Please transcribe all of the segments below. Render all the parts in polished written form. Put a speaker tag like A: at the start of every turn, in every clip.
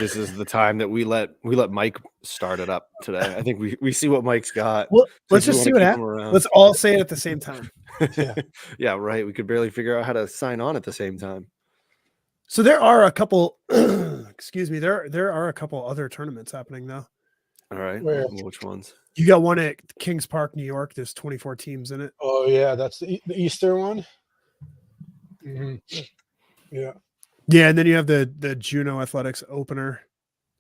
A: This is the time that we let Mike start it up today. I think we see what Mike's got.
B: Well, let's just see what happens. Let's all say it at the same time.
A: Yeah, right. We could barely figure out how to sign on at the same time.
B: So there are a couple. Excuse me. There are a couple other tournaments happening though.
A: All right. Which ones?
B: You got one at Kings Park, New York. There's 24 teams in it.
C: Oh yeah, that's the Easter one. Mm-hmm. Yeah.
B: Yeah, and then you have the Juneau Athletics opener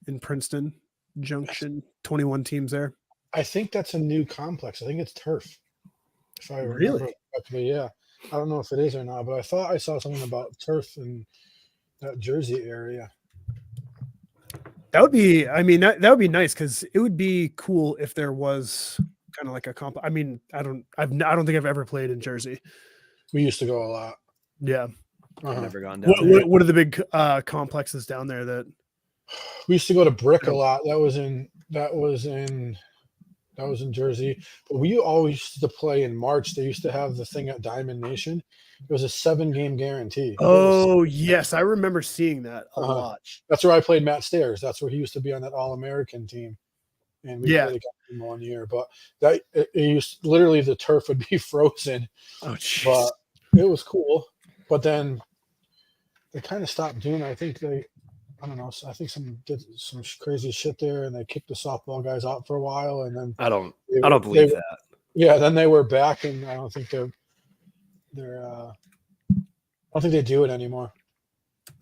B: in Princeton Junction. 21 teams there.
C: I think that's a new complex. I think it's turf. If I
B: remember
C: correctly, yeah. I don't know if it is or not, but I thought I saw something about turf in that Jersey area.
B: That would be. I mean, that would be nice because it would be cool if there was kind of like a comp. I mean, I don't think I've ever played in Jersey.
C: We used to go a lot.
B: Yeah.
A: I've never gone down.
B: What are the big complexes down there that
C: we used to go to Brick a lot? That was in Jersey. But we always used to play in March. They used to have the thing at Diamond Nation. It was a 7-game guarantee.
B: Oh yes, I remember seeing that a lot.
C: That's where I played Matt Stairs. That's where he used to be on that All-American team. And we played against him 1 year. But that it used literally the turf would be frozen.
B: Oh jeez.
C: But it was cool. But then they kind of stopped doing it. I think I don't know. I think did some crazy shit there, and they kicked the softball guys out for a while, and then
A: I don't believe that.
C: Yeah, then they were back, and I don't think they're I don't think they do it anymore.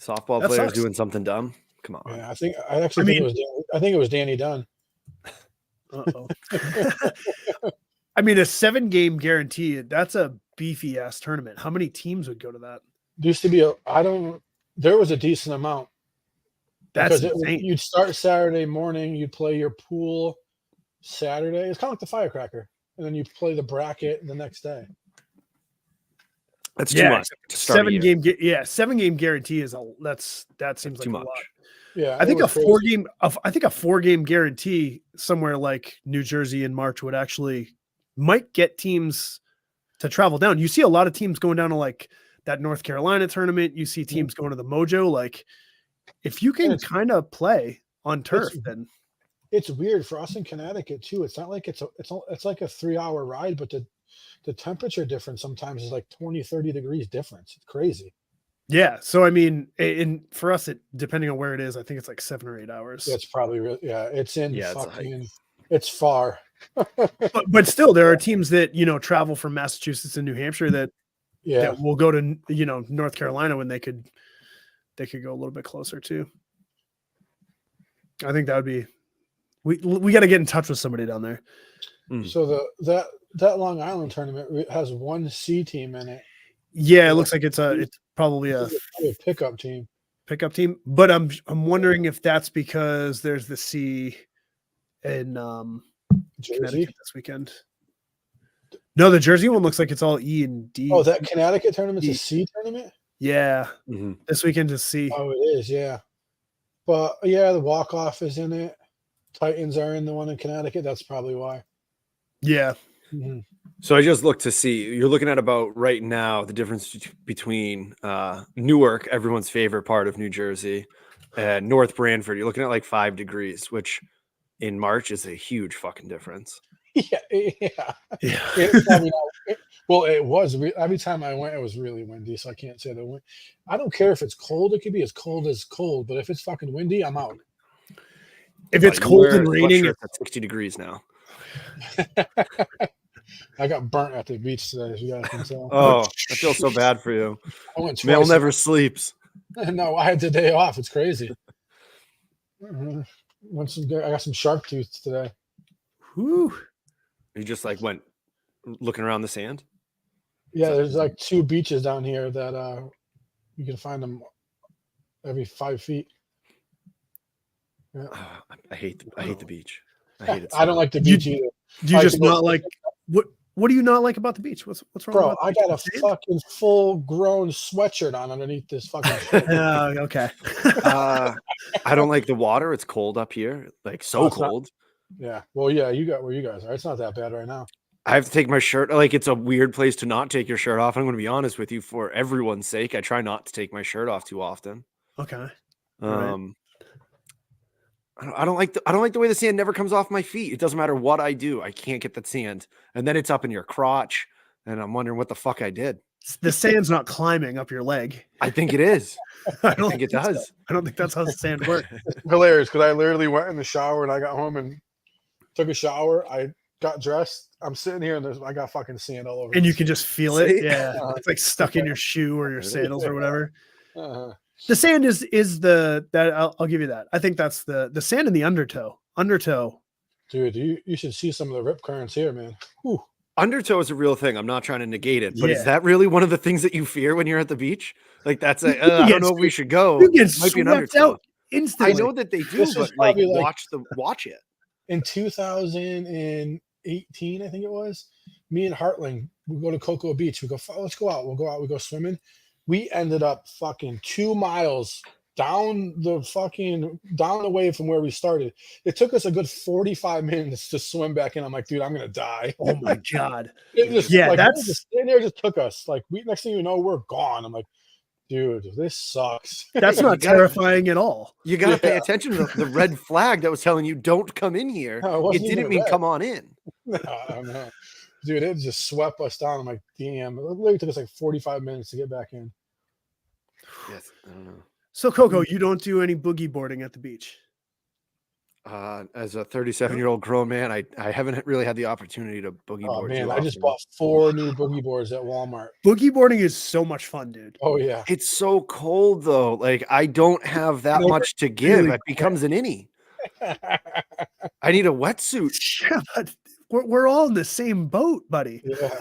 A: Softball players doing something dumb. Come on.
C: Yeah, I think it was Danny Dunn.
B: Uh-oh. I mean, a 7-game guarantee. That's a beefy ass tournament. How many teams would go to that?
C: There used to be there was a decent amount.
B: That's insane.
C: You'd start Saturday morning, you'd play your pool Saturday. It's kind of like the Firecracker. And then you play the bracket the next day.
A: That's too much.
B: 7-game guarantee that seems like
A: too
B: a
A: much.
B: lot.
C: Yeah.
B: I think a 4-game guarantee somewhere like New Jersey in March might get teams to travel down. You see a lot of teams going down to like that North Carolina tournament. You see teams going to the MOJO. Like, if you can kind of play on turf, then
C: it's weird for us in Connecticut too. It's not like it's like a 3-hour ride, but the temperature difference sometimes is like 20-30 degrees difference. It's crazy.
B: Yeah. So I mean, for us, depending on where it is, I think it's like 7 or 8 hours.
C: That's probably real. Yeah, it's it's far.
B: but still, there are teams that travel from Massachusetts and New Hampshire that will go to North Carolina when they could go a little bit closer too. I think that would be we got to get in touch with somebody down there.
C: So that Long Island tournament has one C team in it.
B: Yeah, it looks like it's probably a
C: pickup team.
B: But I'm wondering if that's because there's the C in Connecticut this weekend. No, the Jersey one looks like it's all E and D.
C: Oh, that Connecticut tournament's a C tournament?
B: Yeah. Mm-hmm. This weekend is C.
C: Oh, it is, yeah. But yeah, the walk-off is in it. Titans are in the one in Connecticut. That's probably why.
B: Yeah.
C: Mm-hmm.
A: So I just looked to see. You're looking at about right now the difference between Newark, everyone's favorite part of New Jersey, and North Branford. You're looking at like 5 degrees, which in March is a huge fucking difference.
C: Yeah. It was. Every time I went, it was really windy, so I can't say the wind. I don't care if it's cold. It could be as cold as cold, but if it's fucking windy, I'm out.
B: If it's cold and raining,
A: it's at 60 degrees now.
C: I got burnt at the beach today, as you guys can tell.
A: Oh, I feel so bad for you.
C: I went
A: Mel never sleeps.
C: No, I had the day off. It's crazy. I got some shark tooth today.
B: Whew.
A: You just like went looking around the sand?
C: Yeah, there's like 2 beaches down here that you can find them every 5 feet. Yeah.
A: I hate the beach. I hate it.
C: I don't like the beach either.
B: Do you just not like what do you not like about I
C: got a fucking full-grown sweatshirt on underneath this fucking shit.
B: Okay.
A: I don't like the water. It's cold up here. Like cold.
C: Yeah. Well, yeah, you got where you guys are. It's not that bad right now.
A: I have to take my shirt. Like, it's a weird place to not take your shirt off. I'm going to be honest with you, for everyone's sake. I try not to take my shirt off too often.
B: Okay.
A: Right. I don't like the way the sand never comes off my feet. It doesn't matter what I do. I can't get that sand. And then it's up in your crotch. And I'm wondering what the fuck I did.
B: The sand's not climbing up your leg.
A: I think it is.
B: I
A: I
B: don't
A: think it
B: so.
A: does.
B: I don't think that's how the sand works.
C: Hilarious because I literally went in the shower and I got home and took a shower. I got dressed. I'm sitting here and I got fucking sand all over.
B: And
C: me.
B: you can just feel it.
A: See?
B: Yeah. It's like stuck in your shoe or your sandals or whatever.
C: Uh-huh.
B: The sand is that I'll give you that. I think that's the sand in the undertow. Undertow.
C: Dude, you should see some of the rip currents here, man. Whew.
A: Undertow is a real thing. I'm not trying to negate it, but
B: Yeah.
A: is that really one of the things that you fear when you're at the beach? Like that's I don't know if we should go.
B: You get
A: Might be an
B: swept
A: undertow.
B: out instantly.
A: I know that they do,
C: This is
A: but like
C: probably like-
A: watch it.
C: In 2018, I think it was, me and Hartling, we go to Cocoa Beach. We go, let's go out. We'll go out. We go swimming. We ended up fucking 2 miles down the way from where we started. It took us a good 45 minutes to swim back in. I'm like, dude, I'm gonna die.
B: Oh my god.
C: It just,
B: Yeah,
C: like,
B: that's-
C: just in there. Just took us. Like, next thing you know, we're gone. I'm like, dude, this sucks.
B: That's not terrifying at all.
A: You got to pay
C: Yeah.
A: attention to the red flag that was telling you don't come in here.
C: No, it
A: It
C: wasn't even
A: didn't mean
C: red.
A: come on in.
C: No, dude, it just swept us down. I'm like, damn. It literally took us like 45 minutes to get back in.
A: Yes, I don't know.
B: So Coco, you don't do any boogie boarding at the beach.
A: As a 37-year-old grown man, I haven't really had the opportunity to boogie
C: Oh
A: board.
C: man,
A: too
C: I just
A: often.
C: bought 4 new boogie boards at Walmart.
B: Boogie boarding is so much fun, dude.
C: Oh yeah.
A: It's so cold though. Like I don't have that
B: know,
A: much to give.
B: really
A: It becomes an innie. I need a wetsuit.
B: Yeah, but we're all in the same boat, buddy.
C: Yeah.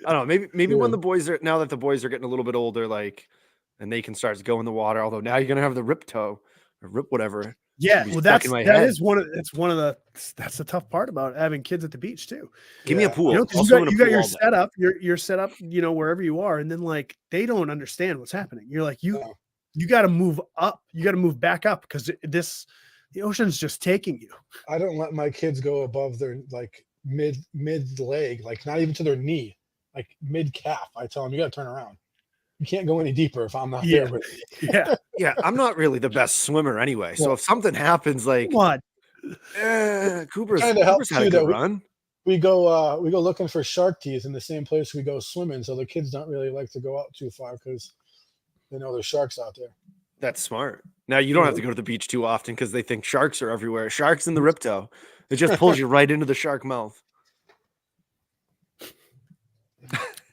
A: I don't know. Maybe when
C: Yeah.
A: the boys are now that the boys are getting a little bit older, like, and they can start to go in the water. Although now you're gonna have the rip toe or rip whatever.
B: Yeah,
A: be
B: well,
A: stuck in my
B: that
A: head.
B: is one of that's the tough part about having kids at the beach too.
A: Give me a
C: Yeah.
A: pool.
B: You know, 'cause
A: I'll
B: you
A: swim in
B: got,
A: a
B: you got
A: pool
B: your
A: all day.
B: setup, you're set up, wherever you are, and then like they don't understand what's happening. You're like
C: No.
B: you got to move up, you got to move back up because the ocean's just taking you.
C: I don't let my kids go above their like mid leg, like not even to their knee, like mid calf. I tell them you got to turn around. You can't go any deeper if I'm not
B: Yeah.
C: there with you.
B: Yeah,
A: Yeah, I'm not really the best swimmer anyway. So
C: Well-
A: if something happens, like
B: come on.
A: Cooper's
C: Kinda helps
A: had a
C: too
A: good
C: that we-
A: run.
C: We go looking for shark teeth in the same place we go swimming, so the kids don't really like to go out too far because they know there's sharks out there.
A: That's smart. Now you don't have to go to the beach too often because they think sharks are everywhere. Sharks in the rip toe. It just pulls you right into the shark mouth.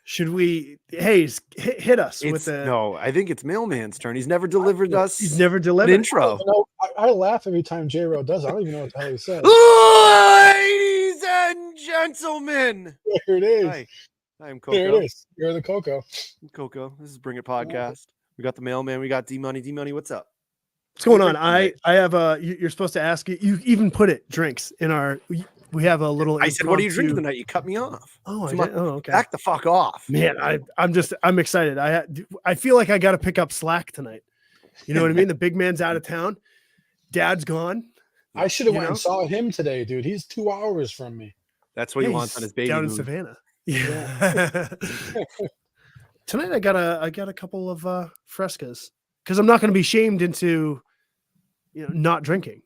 B: Should we? Hey, hit us with the.
A: No, I think it's Mailman's turn. He's never delivered us
B: He's never
A: an
B: delivered.
A: intro.
C: You know, I laugh every time J-Ro does. I don't even know what the hell he says.
A: Ladies and gentlemen.
C: There it is.
A: Hi, I'm
C: There
A: Coco.
C: it is. You're the Coco.
A: Coco. This is Bring It Podcast. We got the mailman. We got D Money. D Money, what's up?
B: What's going on?
A: Drink
B: I have you're supposed to ask. You even put it drinks in our. We have a little.
A: I said, "What are you drinking
B: impromptu-
A: tonight?" You cut me off.
B: Oh, I
A: Come on,
B: did? Oh, okay.
A: Back the fuck off.
B: Man, I'm excited. I feel like I got to pick up slack tonight. You know what I mean? The big man's out of town. Dad's gone.
C: I should have
B: You
C: went
B: know?
C: and saw him today, dude. He's 2 hours from me.
A: That's what he
B: Yeah,
A: wants on
B: he's
A: his baby
B: down in
A: mood.
B: Savannah. Yeah. Tonight I got a couple of frescas because I'm not going to be shamed into not drinking.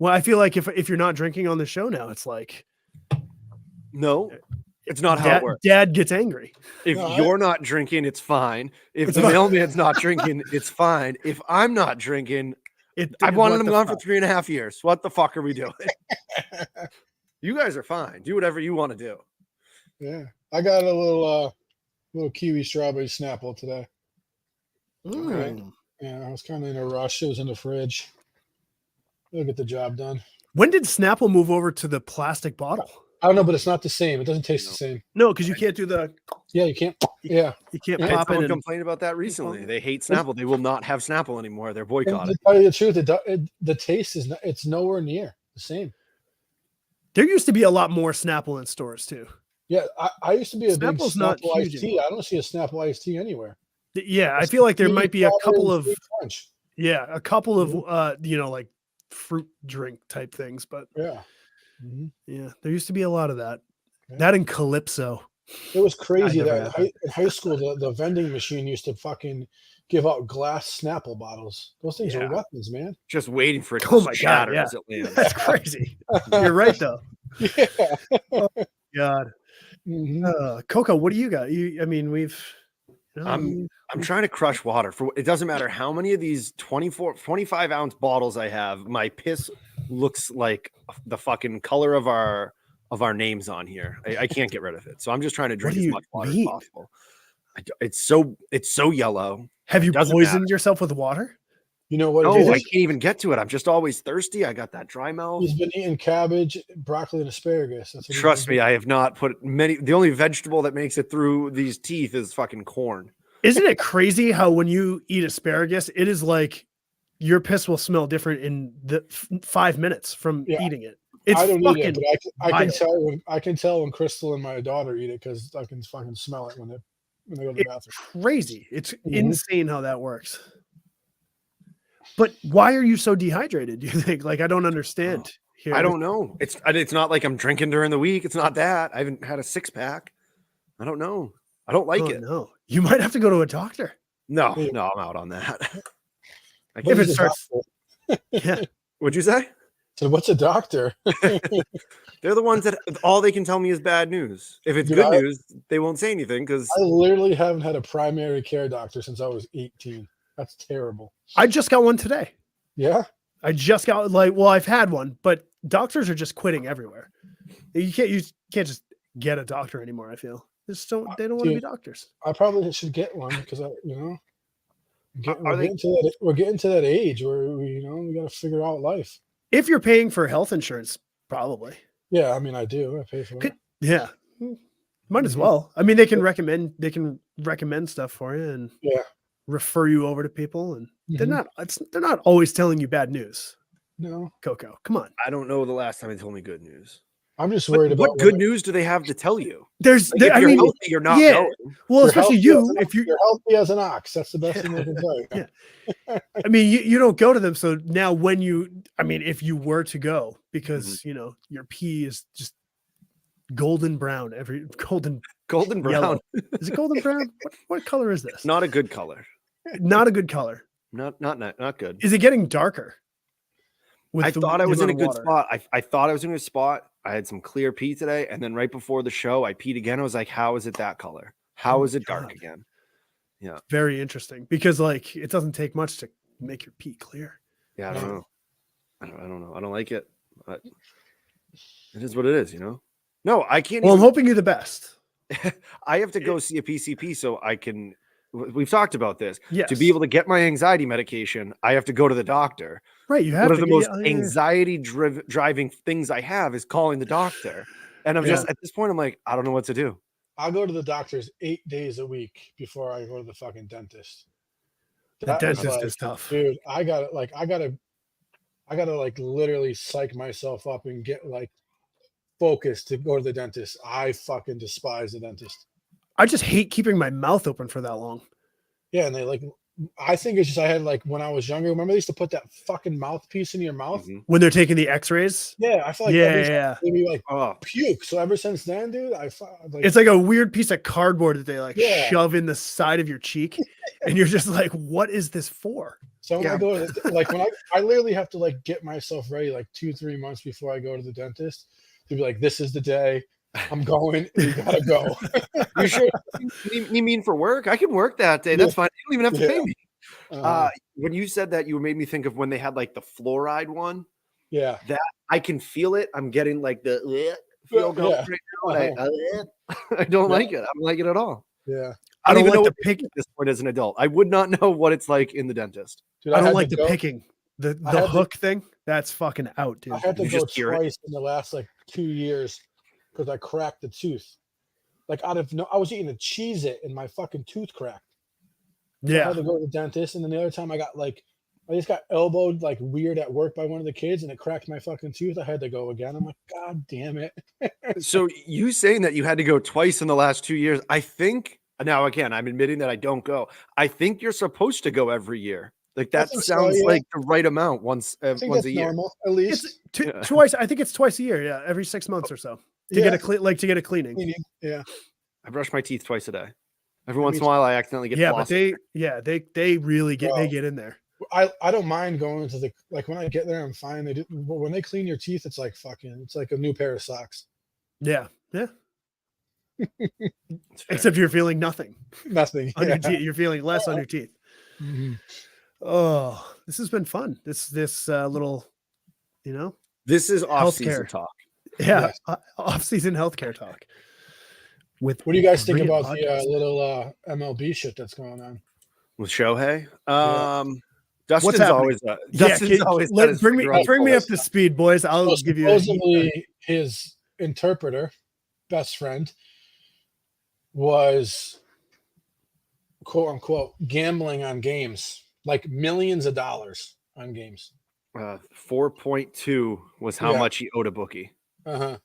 B: Well, I feel like if you're not drinking on the show now, it's like
A: No, it's not how it works.
B: Dad gets angry.
A: If
C: No,
A: you're not drinking, it's fine. If
B: It's
A: the
B: fine.
A: mailman's not drinking, it's fine. If I'm not drinking, I've
B: what
A: wanted him
B: the
A: gone
B: fuck?
A: for 3.5 years. What the fuck are we doing? You guys are fine. Do whatever you want to do.
C: Yeah. I got a little kiwi strawberry Snapple today.
B: Mm.
C: Yeah, I was kind of in a rush. It was in the fridge. We'll get the job done.
B: When did Snapple move over to the plastic bottle?
C: I don't know, but it's not the same. It doesn't taste the same.
B: No, because you can't do the
C: Yeah, you can't. Yeah.
B: you can't
C: Yeah,
A: I had
B: pop in.
A: someone
B: And,
A: complain about that recently. They hate Snapple. They will not have Snapple anymore. They're
C: And
A: boycotting.
C: to tell you the truth, the taste is not, it's nowhere near the same.
B: there used to be a lot more Snapple in stores too.
C: Yeah, I used to be a
B: Snapple's
C: big
B: not
C: Snapple
B: huge
C: iced tea. I don't see a Snapple iced tea anywhere.
B: Yeah, I feel like there might be a couple of a couple of like fruit drink type things, but
C: Yeah. Mhm.
B: yeah, there used to be a lot of that.
C: Yeah.
B: That and Calypso.
C: It was crazy
B: never
C: that
B: had that.
C: in high school, the vending machine used to fucking give out glass Snapple bottles. Those things
B: Yeah.
C: are weapons, man.
A: Just waiting for it to
B: Oh my God,
A: shatter
B: yeah.
A: as it lands.
B: That's crazy. You're right though.
C: Yeah.
B: God.
C: Mhm.
B: Coco, what do you got? I mean, we've. You know,
A: I'm trying to crush water. It doesn't matter how many of these 25 ounce bottles I have. My piss looks like the fucking color of our names on here. I can't get rid of it. So I'm just trying to drink
B: do
A: as
B: you
A: much water
B: mean?
A: as possible. It's so yellow.
B: Have you
A: Doesn't
B: poisoned
A: matter.
B: yourself with water?
C: You know what?
A: No,
C: it
A: I
C: is?
A: can't even get to it. I'm just always thirsty. I got that dry mouth.
C: He's been eating cabbage, broccoli, and asparagus. That's what he's
A: Trust
C: been
A: me, I have not put many. The only vegetable that makes it through these teeth is fucking corn.
B: Isn't it crazy how when you eat asparagus, it is like your piss will smell different in the 5 minutes from
C: Yeah.
B: eating it? It's
C: I don't eat it,
B: fucking
C: but I can
B: wild.
C: tell I can tell when Crystal and my daughter eat it because I can fucking smell it when they go to the bathroom.
B: crazy. It's
C: Mhm.
B: insane how that works. But why are you so dehydrated? Do you think? Like, I don't understand. Here,
A: I don't know. It's not like I'm drinking during the week. It's not that. I haven't had a 6-pack. I don't know. I don't like it.
B: No, you might have to go to a doctor.
A: No,
C: Yeah.
A: no, I'm out on that. I
B: If
A: can't-
B: it
C: What's a
B: starts,
C: doctor?
B: yeah,
A: What'd you say?
C: So what's a doctor?
A: They're the ones that all they can tell me is bad news. If it's
C: Dude,
A: good news, they won't say anything because
C: I literally haven't had a primary care doctor since I was 18. That's terrible.
B: I just got one today.
C: Yeah.
B: I just got I've had one, but doctors are just quitting everywhere. You can't just get a doctor anymore. I feel they don't want to be
C: Dude,
B: doctors.
C: I probably should get one because we're
A: Are they-
C: getting to that age where we got to figure out life.
B: If you're paying for health insurance, probably.
C: Yeah, I mean I do. I pay for it.
B: Yeah, might as
C: Mhm.
B: well. I mean, they can recommend stuff for you and
C: Yeah.
B: refer you over to people, and they're
C: Mhm.
B: not always telling you bad news.
C: No,
B: Coco, come on.
A: I don't know the last time they told me good news.
C: I'm just worried about
A: What good news do they have to tell you?
B: There's,
A: Like, if
B: I
A: you're
B: mean,
A: healthy, you're not
B: yeah.
A: going.
B: Well,
C: You're
B: especially
C: healthy as
B: you,
C: an
B: if you,
C: you're healthy as an ox. That's the best thing I can tell you.
B: Yeah. I mean, you don't go to them. So now if you were to go, because your pee is just golden brown, golden
A: Golden
B: yellow.
A: brown,
B: Is it golden brown? What color is this?
A: not a good color.
B: Not a good color.
A: Not good.
B: Is it getting darker?
A: I thought I was in a
B: amount of
A: good
B: water?
A: spot. I thought I was in a good spot. I had some clear pee today, and then right before the show, I peed again. I was like, "How is it that color? How
B: Oh
A: is
B: my
A: it dark
B: God.
A: again?"
B: Very interesting, because it doesn't take much to make your pee clear.
A: Yeah, I don't
C: Yeah.
A: know. I don't know. I don't like it, but it is what it is, No, I can't.
B: Well, I'm
A: even,
B: hoping you're the best.
A: I have to go see a PCP so I can. We've talked about this.
B: Yes.
A: To be able to get my anxiety medication, I have to go to the doctor.
B: Right. You have
A: One of
B: to
A: the most
B: yeah, yeah.
A: anxiety driving things I have is calling the doctor. And I'm just
B: Yeah.
A: at this point, I'm like, I don't know what to do.
C: I'll go to the doctors 8 days a week before I go to the fucking dentist.
B: The
C: That was
B: dentist is tough.
C: dude, I gotta literally psych myself up and get focused to go to the dentist. I fucking despise the dentist.
B: I just hate keeping my mouth open for that long.
C: Yeah, and I think it's just I had when I was younger. Remember they used to put that fucking mouthpiece in your mouth?
A: Mhm.
B: When they're taking the X-rays.
C: Yeah, I feel like
B: Yeah.
C: maybe
A: Oh,
C: puke. So ever since then, dude,
B: It's like a weird piece of cardboard that they
C: Yeah.
B: shove in the side of your cheek, and you're just like, "What is this for?"
C: so when
A: Yeah.
C: I go to when I literally have to get myself ready 2-3 months before I go to the dentist to be like, this is the day I'm going. And you gotta go.
A: you sure? You mean for work? I can work that day. That's fine. You don't even have to pay me. When you said that, you made me think of when they had the fluoride one.
C: yeah.
A: I can feel it. I'm getting the feel going
C: Yeah.
A: right now. I don't like it. I don't like it at all.
C: Yeah.
B: I don't
A: even know
B: like the
A: what
B: pick.
A: at this point as an adult. I would not know what it's like in the dentist.
C: Dude,
B: I don't
C: had
B: like
C: to
B: the
C: go-
B: picking. The
C: I had to-
B: hook thing. That's fucking out, dude.
C: I had to
A: You
C: go
A: just hear it.
C: twice in the last 2 years because I cracked the tooth. I was eating a Cheez-It and my fucking tooth cracked. I
B: Yeah.
C: had to go to the dentist, and then the other time I just got elbowed weird at work by one of the kids, and it cracked my fucking tooth. I had to go again. I'm like, God damn it!
A: So you saying that you had to go twice in the last 2 years? I think now again, I'm admitting that I don't go. I think you're supposed to go every year. That
C: think so,
A: sounds
C: yeah.
A: like the right amount once
C: I think
A: once
C: that's
A: a year.
C: normal, at least.
B: It's
A: Yeah.
B: twice. I think it's twice a year. Yeah, every 6 months or so to
C: Yeah.
B: get a to get a cleaning.
C: Cleaning, yeah.
A: I brush my teeth twice a day. Every once in a while, I accidentally get
B: Yeah, but
A: flossed.
B: they really get
C: Bro.
B: they get in there.
C: I don't mind going to the when I get there, I'm fine. But when they clean your teeth, it's like a new pair of socks.
B: Yeah.
A: It's fair.
B: Except you're feeling nothing
C: Nothing.
B: on
C: Yeah.
B: your teeth. You're feeling less on your teeth.
C: Mhm.
B: Oh, this has been fun. This little,
A: This is off-season
B: healthcare.
A: talk.
B: Yeah,
C: Yes.
B: off-season healthcare talk. With
C: What do you guys think
B: brilliant
C: about the
B: podcast.
C: little MLB shit that's going on?
A: With Shohei.
C: Yeah.
A: Dustin's
B: happening?
A: always Dustin's always got his
B: bring
A: finger on the
B: me up
A: pulse.
B: to speed, boys. I'll
C: So
B: give you a
C: supposedly his interpreter, best friend, was quote unquote gambling on games, like millions of dollars on games.
A: 4.2 was how
C: Yeah.
A: much he owed a bookie.
C: Uh-huh.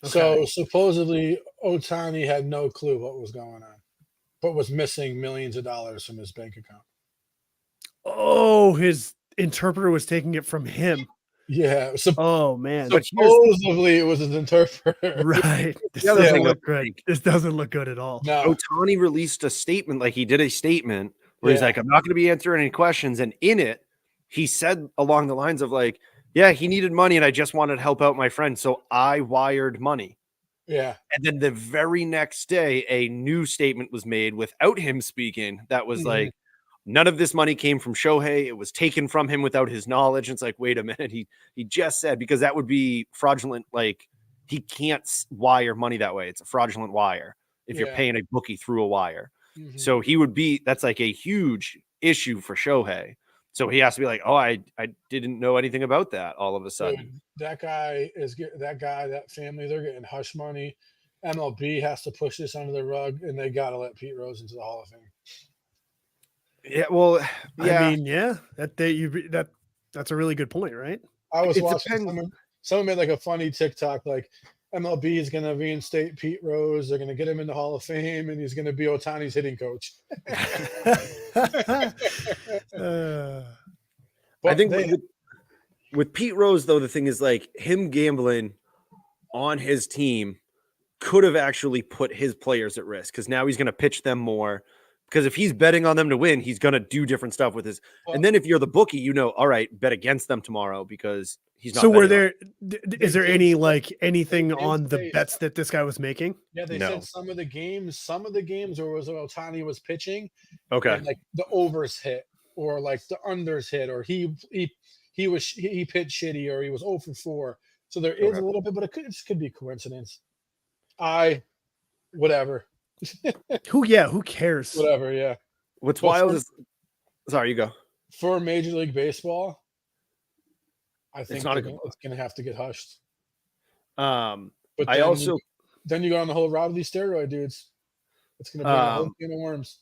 B: Okay.
C: So supposedly Ohtani had no clue what was going on, but was missing millions of dollars from his bank account.
B: Oh, his interpreter was taking it from him.
C: Yeah.
B: Oh man.
A: But
C: Supposedly it was his interpreter.
B: Right. This
A: The other
B: doesn't
A: thing
B: look
A: of-
B: good. This doesn't look good at all.
C: No.
A: Ohtani released a statement, like he did a statement where he's
C: Yeah.
A: like, I'm not going to be answering any questions. And in it, he said along the lines of like, yeah, he needed money and I just wanted to help out my friend. So I wired money.
C: Yeah.
A: And then the very next day, a new statement was made without him speaking that was
C: Mhm.
A: like, none of this money came from Shohei. It was taken from him without his knowledge. And it's like, wait a minute. He just said, because that would be fraudulent. Like he can't wire money that way. It's a fraudulent wire if you're
C: Yeah.
A: paying a bookie through a wire.
C: Mhm.
A: So he would be, that's like a huge issue for Shohei. So he has to be like, oh, I didn't know anything about that all of a sudden.
C: Dude, that family, they're getting hush money. MLB has to push this under the rug, and they got to let Pete Rose into the Hall of Fame.
A: Yeah, well, yeah.
B: I mean, that's a really good point, right?
C: I was
A: It
C: watching
A: depends.
C: someone made like a funny TikTok, like MLB is going to reinstate Pete Rose. They're going to get him in the Hall of Fame, and he's going to be Ohtani's hitting coach.
A: I think with Pete Rose, though, the thing is like him gambling on his team could have actually put his players at risk because now he's going to pitch them more. Because if he's betting on them to win, he's going to do different stuff with his. And then if you're the bookie, all right, bet against them tomorrow because he's not.
B: So were
A: betting
B: there?
C: They
B: Is there
C: did
B: any
C: say-
B: anything
C: they did
B: on the
C: say-
B: bets that this guy was making?
C: Yeah, they
A: No.
C: said some of the games where was Ohtani was pitching,
A: on. Okay.
C: and like the overs hit or like the unders hit, or he pitched shitty, or he was 0 for 4. So there is
A: Okay.
C: a little bit, but it could be coincidence. Whatever.
B: Who cares?
C: Whatever, yeah.
A: What's
C: Well,
A: wild
C: for-
A: is. Sorry, you go.
C: For Major League Baseball, I think
A: not a
C: it's
A: good
C: going to have to get hushed.
A: But
C: But
A: I
C: then
A: also.
C: then you go on the whole route of these steroid dudes. It's going to bring a whole can of worms.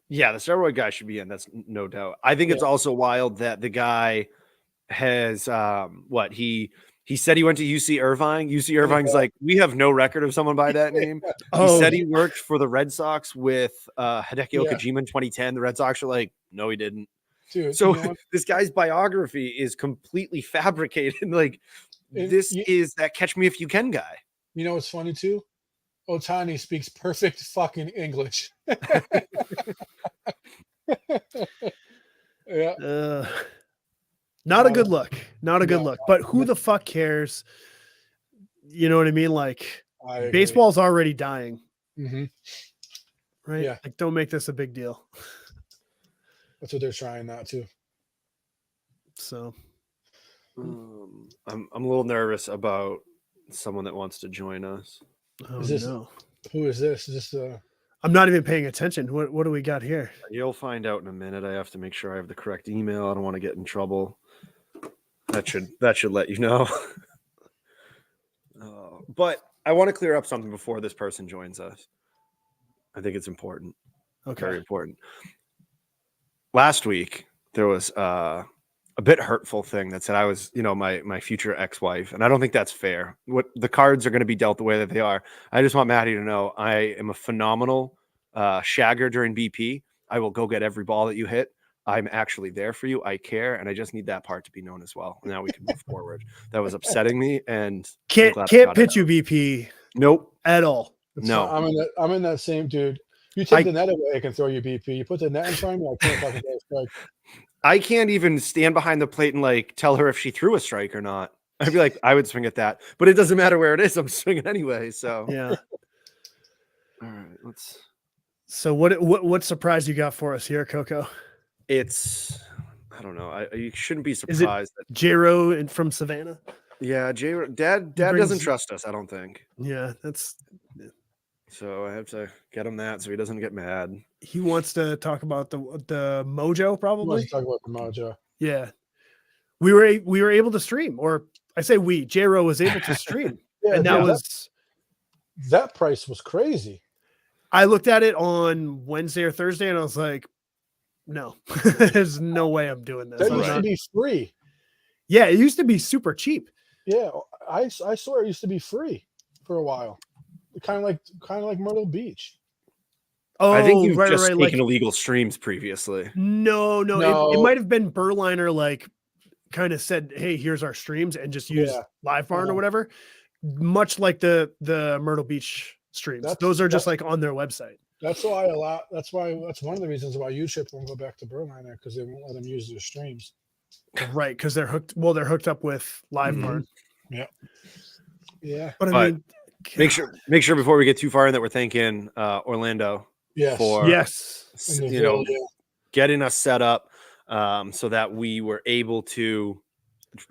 A: Yeah, the steroid guy should be in. That's no doubt. I think it's also wild that the guy has he said he went to UC Irvine. UC Irvine's like, we have no record of someone by that name. He said he worked for the Red Sox with Hideki Okajima in 2010. The Red Sox are like, no, he didn't.
C: Dude,
A: So
C: you know what?
A: this guy's biography is completely fabricated. Like this is that Catch Me If You Can guy.
C: You know what's funny too? Ohtani speaks perfect fucking English. Yeah.
B: Not a good look. Not a good
C: No.
B: look. But who the fuck cares? You know what I mean? Like
C: I agree.
B: baseball's already dying,
C: Mhm.
B: right?
C: Yeah.
B: Like don't make this a big deal.
C: That's what they're trying not to.
B: So
A: I'm a little nervous about someone that wants to join us.
C: Is this-
B: no.
C: Who is this? Is this
B: I'm not even paying attention. What do we got here?
A: You'll find out in a minute. I have to make sure I have the correct email. I don't want to get in trouble. That should let you know. But I want to clear up something before this person joins us. I think it's important.
B: Okay.
A: Very important. Last week there was a bit hurtful thing that said I was, my future ex-wife, and I don't think that's fair. What the cards are going to be dealt the way that they are. I just want Maddie to know I am a phenomenal shagger during BP. I will go get every ball that you hit. I'm actually there for you. I care, and I just need that part to be known as well. Now we can move forward. That was upsetting me, and I'm glad I
B: Can't
A: got it
B: pitch you
A: out.
B: BP
A: Nope.
B: at all.
A: No.
C: I'm in that same dude. You take the net away, I can throw you BP. You put the net in front of me, I can't fucking throw a strike.
A: I can't even stand behind the plate and like tell her if she threw a strike or not. I'd be like, I would swing at that, but it doesn't matter where it is. I'm swinging anyway. So
B: Yeah.
A: all right, let's.
B: So what surprise you got for us here, Coco?
A: It's I don't know. You shouldn't be
B: Is it
A: surprised that
B: J-Ro and from Savannah?
A: yeah, Dad doesn't trust us. I don't think.
B: Yeah, that's.
A: So I have to get him that so he doesn't get mad.
B: He wants to talk about the MOJO probably.
C: Let's talk about the MOJO.
B: Yeah, we were able to stream, or I say we. J-Ro was able to stream,
C: Yeah,
B: and
C: that price was crazy.
B: I looked at it on Wednesday or Thursday, and I was like, no, there's no way I'm doing this.
C: That used to be free.
B: Yeah, it used to be super cheap.
C: Yeah, I swear it used to be free for a while. Kind of like Myrtle Beach.
B: Oh,
A: I think you've just
B: right,
A: taken illegal streams previously.
B: No. It might have been Berliner, like, kind of said, "Hey, here's our streams," and just use Live Barn or whatever. Much like the Myrtle Beach streams, those are just like on their website.
C: That's why that's one of the reasons why YouTube won't go back to Berliner, because they won't let them use their streams.
B: Right, because they're hooked. Well, they're hooked up with Live Barn.
C: Yeah.
B: But I mean,
A: make sure before we get too far in that we're thanking Orlando for getting us set up so that we were able to.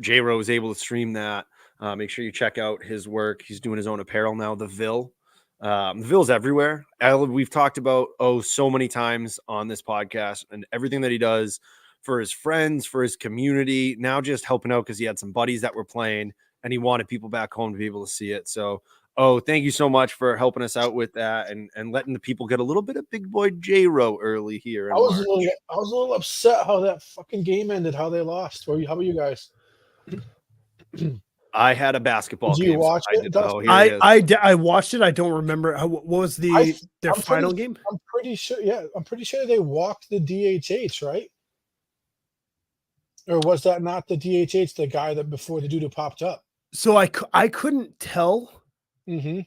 A: J-Ro was able to stream that. Make sure you check out his work. He's doing his own apparel now. The Ville. The Ville's everywhere. We've talked about so many times on this podcast, and everything that he does for his friends, for his community, now just helping out because he had some buddies that were playing and he wanted people back home to be able to see it. So, thank you so much for helping us out with that and letting the people get a little bit of big boy J-Ro early here.
C: I was a little upset how that fucking game ended, how they lost. How about you guys?
A: I had a basketball
C: game.
A: Did you watch
C: it?
B: I watched it. I don't remember. What was their final game?
C: I'm pretty sure. Yeah, I'm pretty sure they walked the DHH, right? Or was that not the DHH, the guy that before the dude who popped up?
B: So I couldn't tell.
C: Mm-hmm.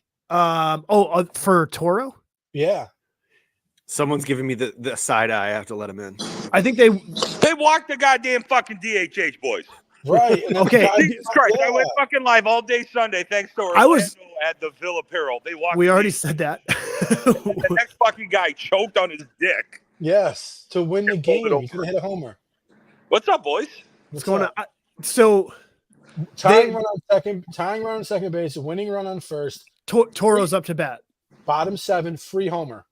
B: For Toro?
C: Yeah.
A: Someone's giving me the side eye. I have to let him in.
B: I think they
D: walked the goddamn fucking DHH, boys.
C: Right.
B: Okay.
D: Jesus Christ. I went fucking live all day Sunday thanks to Orlando at the Ville Apparel. They walked.
B: We already said that.
D: The next fucking guy choked on his dick.
C: Yes. To win the game. He could have hit a homer.
D: What's up, boys?
B: What's going on? So
C: tying run on second base, winning run on first.
B: Toro's up to bat.
C: Bottom 7, free homer.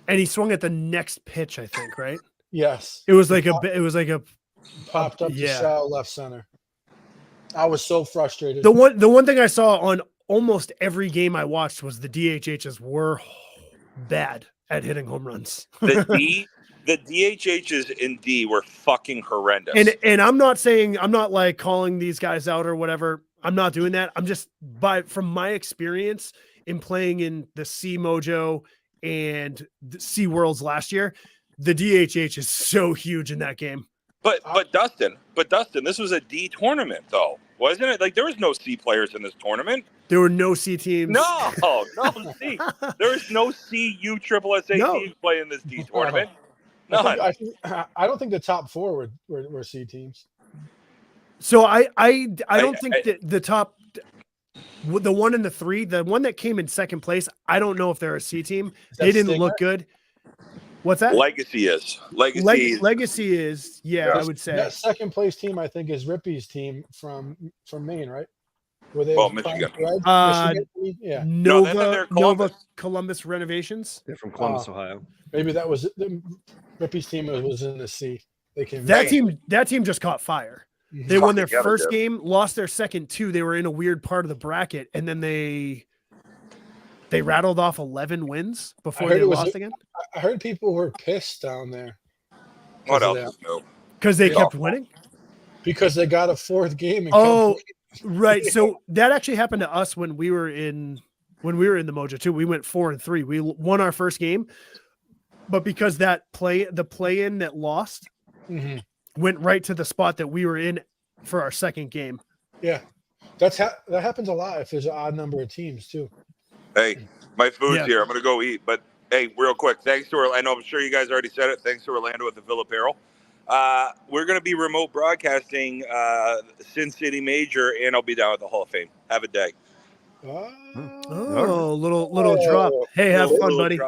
B: And he swung at the next pitch, I think, right?
C: Yes.
B: It was like a
C: popped up to shallow left center. I was so frustrated.
B: The one thing I saw on almost every game I watched was the DHHs were bad at hitting home runs.
D: The DHHs in D were fucking horrendous.
B: And I'm not like calling these guys out or whatever. I'm not doing that. I'm just from my experience in playing in the C MOJO and the C Worlds last year, the DHH is so huge in that game.
D: But Dustin, this was a D tournament though, wasn't it? Like there was no C players in this tournament.
B: There were no C teams.
D: No C. There was no C USSSA teams playing this D tournament.
C: I don't think the top 4 were C teams.
B: So I don't think that the top, the 1 and the 3, the one that came in second place, I don't know if they're a C team. They didn't look good. What's that?
D: Legacy is.
B: Legacy is, I would say.
C: That second place team, I think, is Rippy's team from Maine, right? Were they
D: Michigan.
C: Yeah.
B: Nova Columbus Renovations.
A: They're from Columbus, Ohio.
C: Maybe that was Rippy's team was in the C. They came
B: that team just caught fire. They won their first game, lost their second 2. They were in a weird part of the bracket, and then they rattled off 11 wins before they lost again.
C: I heard people were pissed down there.
D: What else?
B: Because they kept winning?
C: Because they got a 4th game.
B: Right. So that actually happened to us when we were in the MOJO too. We went 4-3. We won our first game, but because the play-in that lost went right to the spot that we were in for our second game.
C: Yeah, that happens a lot if there's an odd number of teams too.
D: Hey, My food's
B: Yeah.
D: here. I'm gonna go eat. But hey, real quick, thanks to I know I'm sure you guys already said it. Thanks to Orlando at the Villa Apparel. We're gonna be remote broadcasting Sin City Major, and I'll be down at the Hall of Fame. Have a day.
B: Oh, little drop. Hey, have fun, buddy.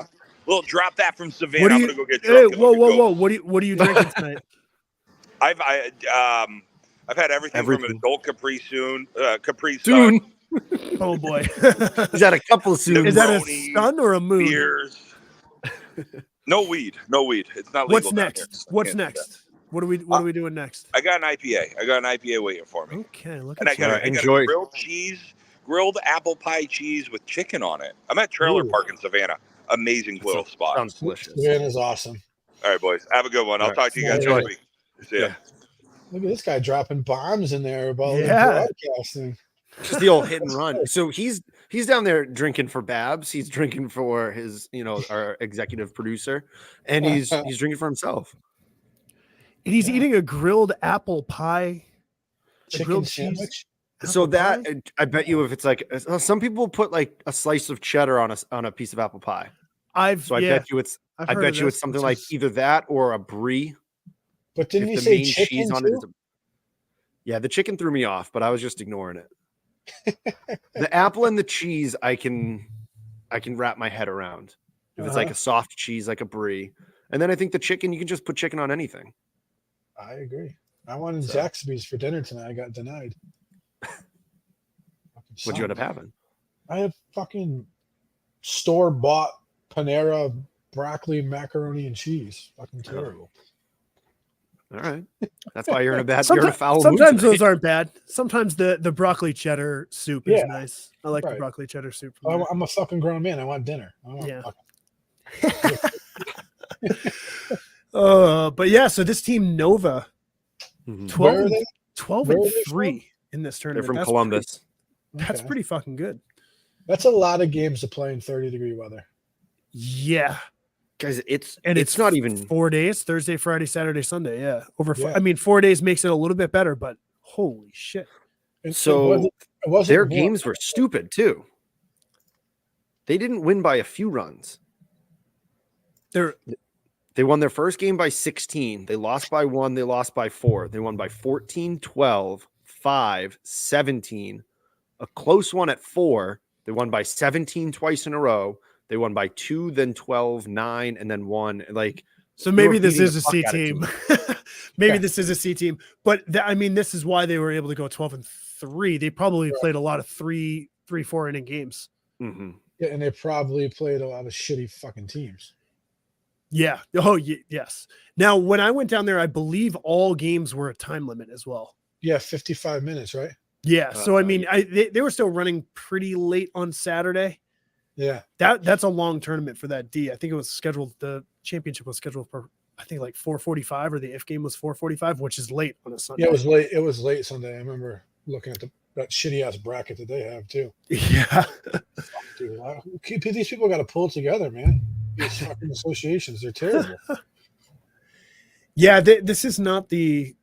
D: Little drop that from Savannah.
B: What do
D: I'm
B: you?
D: gonna go get
B: Hey,
D: drunk.
B: whoa! What are you drinking tonight?
D: I've had everything from an adult Capri Sun.
B: Oh boy,
A: Is that a couple soon?
B: Is that a sun or a moon?
D: Beers. No weed. It's not legal.
B: What's
D: down
B: next?
D: here, so
B: What's next? What are we doing next?
D: I got an IPA. Waiting for me.
B: Okay, look
D: And
B: at
D: I got
A: enjoy.
D: a grilled apple pie cheese with chicken on it. I'm at Trailer Park in Savannah. Amazing little spot.
A: Sounds delicious.
C: Savannah's awesome.
D: All right, boys. Have a good one. I'll talk to you guys next week. See ya.
C: Look at this guy dropping bombs in there about broadcasting.
A: Just the old hit and run. So he's down there drinking for Babs. He's drinking for his, our executive producer, and he's drinking for himself.
B: And he's eating a grilled apple pie,
C: Chicken
B: grilled
C: sandwich.
A: So that I bet you, if it's like some people put like a slice of cheddar on a piece of apple pie. I bet you it's something like either that or a brie.
C: But didn't you say chicken
A: cheese on
C: too?
A: Yeah, the chicken threw me off, but I was just ignoring it. The apple and the cheese, I can wrap my head around. If it's like a soft cheese, like a brie, and then I think the chicken, you can just put chicken on anything.
C: I agree. I wanted Zaxby's for dinner tonight. I got denied.
A: What'd you end up having?
C: I had fucking store-bought Panera broccoli, macaroni, and cheese. Fucking terrible.
A: All right. That's why you're in a foul mood.
B: Sometimes those aren't bad. Sometimes the broccoli cheddar soup is nice. I like the broccoli cheddar soup.
C: I'm a fucking grown man. I want dinner.
B: But yeah, so this team Nova, 12-3 in this tournament.
A: They're from Columbus.
B: That's pretty fucking good.
C: That's a lot of games to play in 30-degree weather.
B: Yeah.
A: Guys, it's not even
B: 4 days, Thursday, Friday, Saturday, Sunday. Yeah. I mean, 4 days makes it a little bit better, but holy shit.
A: So their games were stupid too. They didn't win by a few runs. They won their first game by 16. They lost by 1. They lost by 4. They won by 14, 12, 5, 17. A close one at 4. They won by 17 twice in a row. They won by 2, then 12, 9, and then 1.
B: So maybe this is a C team. Maybe this is a C team. But this is why they were able to go 12-3. They probably played a lot of 3-4 inning games.
A: Mm-hmm.
C: Yeah, and they probably played a lot of shitty fucking teams.
B: Yeah. Oh, yes. Now, when I went down there, I believe all games were a time limit as well.
C: Yeah, 55 minutes, right?
B: Yeah. So they were still running pretty late on Saturday.
C: Yeah,
B: that's a long tournament for that D. I think it was scheduled. The championship was scheduled for, I think, like 4:45, or the if game was 4:45, which is late on a Sunday.
C: Yeah, it was late. It was late Sunday. I remember looking at that shitty ass bracket that they have too.
B: Yeah,
C: dude, these people got to pull together, man. These fucking associations, they're terrible.
B: Yeah, this is not their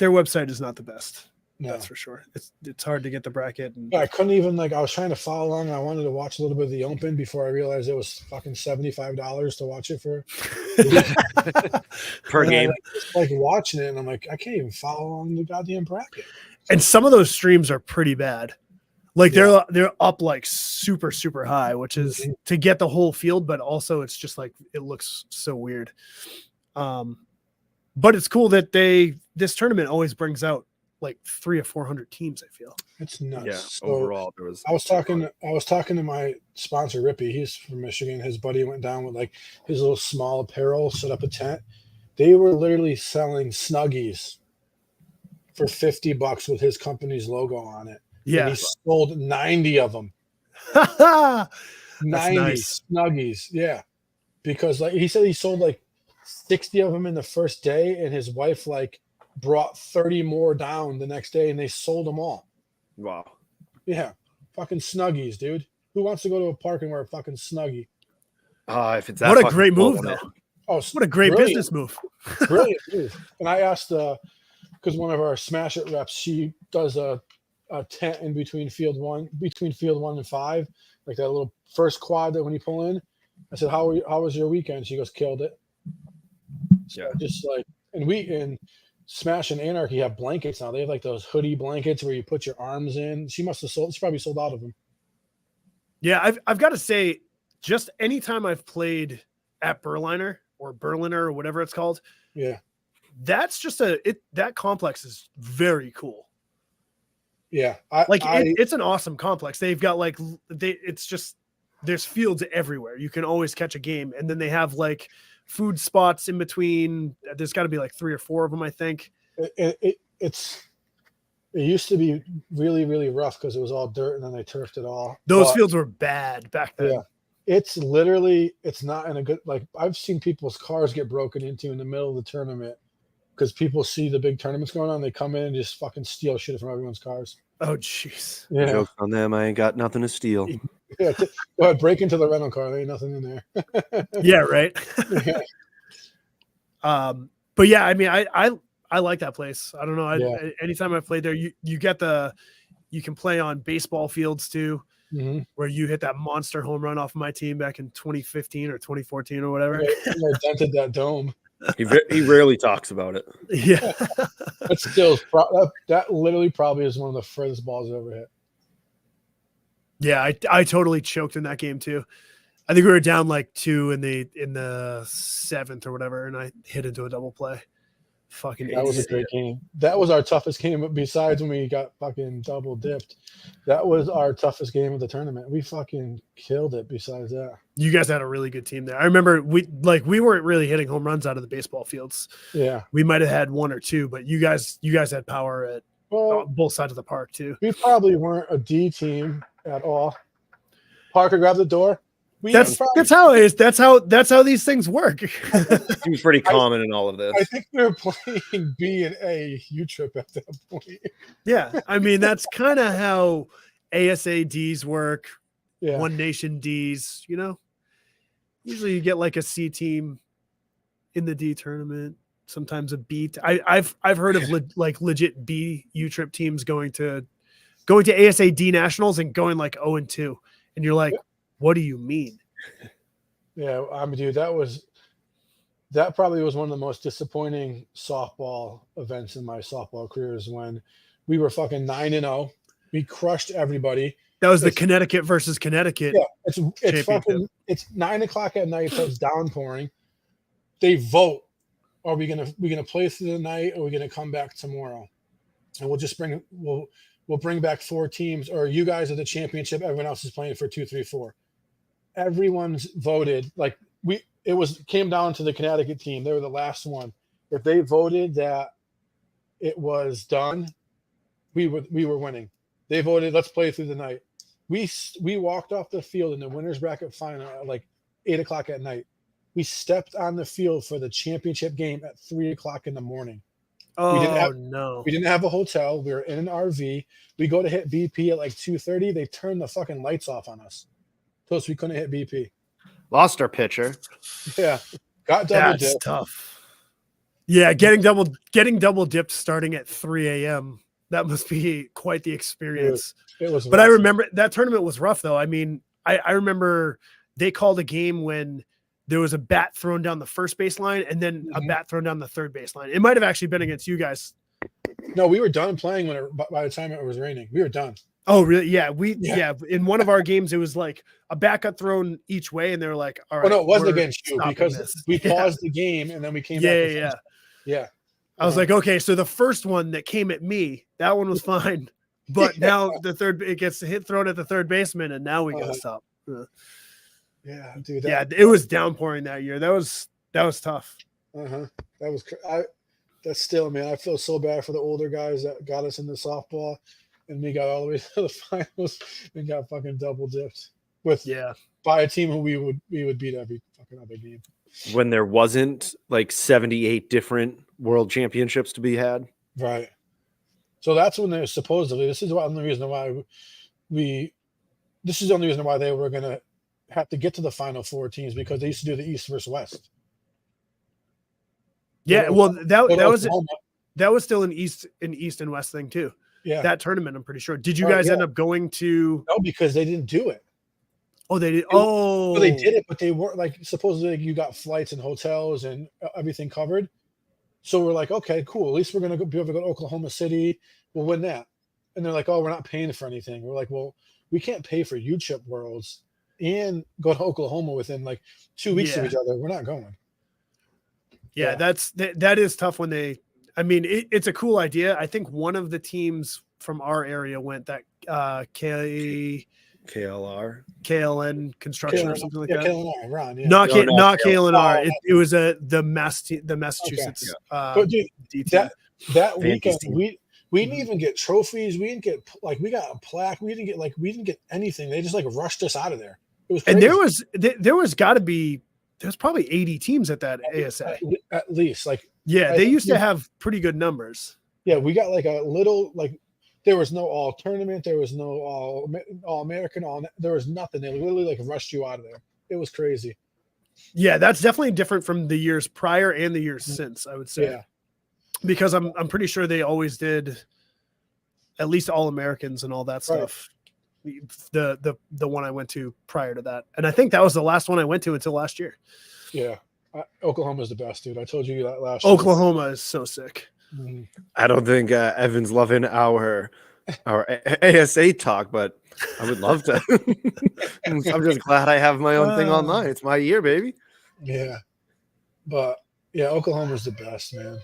B: website is not the best.
C: No.
B: That's for sure. It's hard to get the bracket.
C: I couldn't even I was trying to follow along. I wanted to watch a little bit of the Open before I realized it was fucking $75 to watch it for
A: per game.
C: Like watching it, and I'm like, I can't even follow along the goddamn bracket.
B: And some of those streams are pretty bad. Like they're up like super, super high, which is to get the whole field, but also it's just like it looks so weird. But it's cool that this tournament always brings out like 300 or 400 teams. I feel
C: it's nuts.
A: Yeah,
C: so
A: overall there was.
C: I was talking to my sponsor Rippy. He's from Michigan. His buddy went down with like his little small apparel, set up a tent. They were literally selling Snuggies for $50 with his company's logo on it.
B: Yeah,
C: and he sold 90 of them. 90 Snuggies, yeah. Because like he said, he sold like 60 of them in the first day, and his wife like brought 30 more down the next day, and they sold them all.
A: Wow.
C: Yeah, fucking Snuggies, dude. Who wants to go to a park and wear a fucking Snuggie?
A: If it's that,
B: what a great move, though.
C: Oh,
B: what a great business move.
C: Brilliant move. And I asked, because one of our Smash It reps, she does a tent in between field one and 5, like that little first quad that when you pull in. I said, how was your weekend? She goes, killed it. So just like, and Smash and Anarchy have blankets now. They have like those hoodie blankets where you put your arms in. She probably sold out of them.
B: Yeah, I've got to say, just anytime I've played at Berliner or whatever it's called,
C: yeah,
B: that's just that complex is very cool.
C: Yeah,
B: it's an awesome complex. They've got it's just there's fields everywhere. You can always catch a game, and then they have like food spots in between. There's got to be like 3 or 4 of them, I think.
C: It used to be really, really rough because it was all dirt, and then they turfed it all.
B: Those fields were bad back then.
C: Yeah, it's not in a good, like, I've seen people's cars get broken into in the middle of the tournament because people see the big tournaments going on. They come in and just fucking steal shit from everyone's cars.
B: Oh, jeez.
C: Yeah.
A: Joke's on them. I ain't got nothing to steal.
C: Yeah, go ahead, break into the rental car. There ain't nothing in there.
B: Yeah, right.
C: Yeah.
B: But yeah, I mean, I like that place. I don't know. Anytime I've played there, you can play on baseball fields too, where you hit that monster home run off of my team back in 2015 or 2014 or whatever.
C: I dented that dome.
A: He rarely talks about it.
B: Yeah.
C: But still, that literally probably is one of the furthest balls I've ever hit.
B: Yeah, I totally choked in that game too. I think we were down like 2 in the 7th or whatever, and I hit into a double play. Fucking
C: that was a great game. That was our toughest game besides when we got fucking double dipped. That was our toughest game of the tournament. We fucking killed it besides that.
B: You guys had a really good team there. I remember we weren't really hitting home runs out of the baseball fields.
C: Yeah.
B: We might have had 1 or 2, but you guys had power at both sides of the park too.
C: We probably weren't a D team at all. Parker grabbed the door.
B: That's how it is. That's how these things work.
A: He was pretty common in all of this.
C: I think we were playing B and A U-Trip at that point.
B: Yeah, I mean that's kind of how ASA Ds work.
C: Yeah.
B: One Nation Ds. Usually you get like a C team in the D tournament. Sometimes a B. I've heard of legit B U-Trip teams going to ASA D nationals and going like 0-2, and you're like, what do you mean?
C: Yeah, I mean, dude, that probably was one of the most disappointing softball events in my softball career is when we were fucking 9-0. We crushed everybody.
B: That was the Connecticut versus Connecticut.
C: Yeah, it's 9 o'clock at night, so it's downpouring. They vote. Are we gonna play through the night, or are we gonna come back tomorrow? And we'll bring back 4 teams, or you guys are the championship. Everyone else is playing for 2, 3, 4. Everyone's voted. Like came down to the Connecticut team. They were the last one. If they voted that it was done, we were winning. They voted, let's play through the night. We walked off the field in the winners bracket final at like 8 o'clock at night. We stepped on the field for the championship game at 3 o'clock in the morning.
B: Oh, no.
C: We didn't have a hotel. We were in an RV. We go to hit BP at like 2:30. They turned the fucking lights off on us. So we couldn't hit BP.
A: Lost our pitcher.
C: Yeah. Got double
B: That's
C: dipped.
B: tough. Yeah, getting double dipped starting at 3 a.m. That must be quite the experience.
C: It was
B: but rough. I remember that tournament was rough though. I mean, I remember they called a game when there was a bat thrown down the first baseline and then a bat thrown down the third baseline. It might have actually been against you guys.
C: No, we were done playing by the time it was raining. We were done.
B: Oh, really? Yeah. Yeah. In one of our games, it was like a bat got thrown each way, and they were like, all right.
C: Oh, no, it wasn't against you because we paused the game and then we came back. Yeah.
B: I was like, okay, so the first one that came at me, that one was fine. But now it gets thrown at the third baseman, and now we got to stop.
C: Yeah, dude.
B: It was downpouring that year. That was tough.
C: That was that's still, man. I feel so bad for the older guys that got us into softball, and we got all the way to the finals and got fucking double dipped by a team who we would beat every fucking other game.
A: When there wasn't like 78 different world championships to be had.
C: Right. So that's when they supposedly. This is the only reason why they were gonna have to get to the final 4 teams, because they used to do the East versus West.
B: Yeah, well, that was still an East and West thing too.
C: Yeah,
B: that tournament, I'm pretty sure. Did you guys end up going to?
C: No, because they didn't do it.
B: Oh, they did.
C: Well, they
B: Oh,
C: did it, but they weren't like supposedly you got flights and hotels and everything covered. So we're like, okay, cool. At least we're gonna be able to go to Oklahoma City. We'll win that. And they're like, oh, we're not paying for anything. We're like, well, we can't pay for U-Chip Worlds and go to Oklahoma within like 2 weeks of
B: Yeah.
C: each other. We're not going.
B: yeah. That is tough when they. I mean, it's a cool idea. I think one of the teams from our area went that
A: KLR.
B: KLN construction or something like that.
C: KLR, Ron, yeah.
B: Not
A: No, no,
B: not
A: KLR.
B: KLNR. It was the Massachusetts.
C: But dude,
B: D team.
C: that
A: Fantasy
C: weekend
A: team.
C: we didn't even get trophies. We didn't get like we got a plaque. We didn't get anything. They just like rushed us out of there. It was crazy.
B: And there was got to be there's probably 80 teams at that ASA.
C: At least like
B: Yeah,
C: I
B: they
C: think
B: used to have pretty good numbers.
C: yeah, we got like a little like there was no all tournament, there was no all American, there was nothing. They literally like rushed you out of there. It was crazy.
B: Yeah, that's definitely different from the years prior and the years since, I would say.
C: Yeah.
B: Because I'm pretty sure they always did at least all Americans and all that
C: Right.
B: stuff. The one I went to prior to that. And I think that was the last one I went to until last year.
C: Yeah. Oklahoma's the best, dude. I told you that last year.
B: Oklahoma is so sick.
C: Mhm.
A: I don't think Evan's loving our ASA talk, but I would love to. I'm just glad I have my own thing online. It's my year, baby.
C: Yeah. But yeah, Oklahoma's the best, man.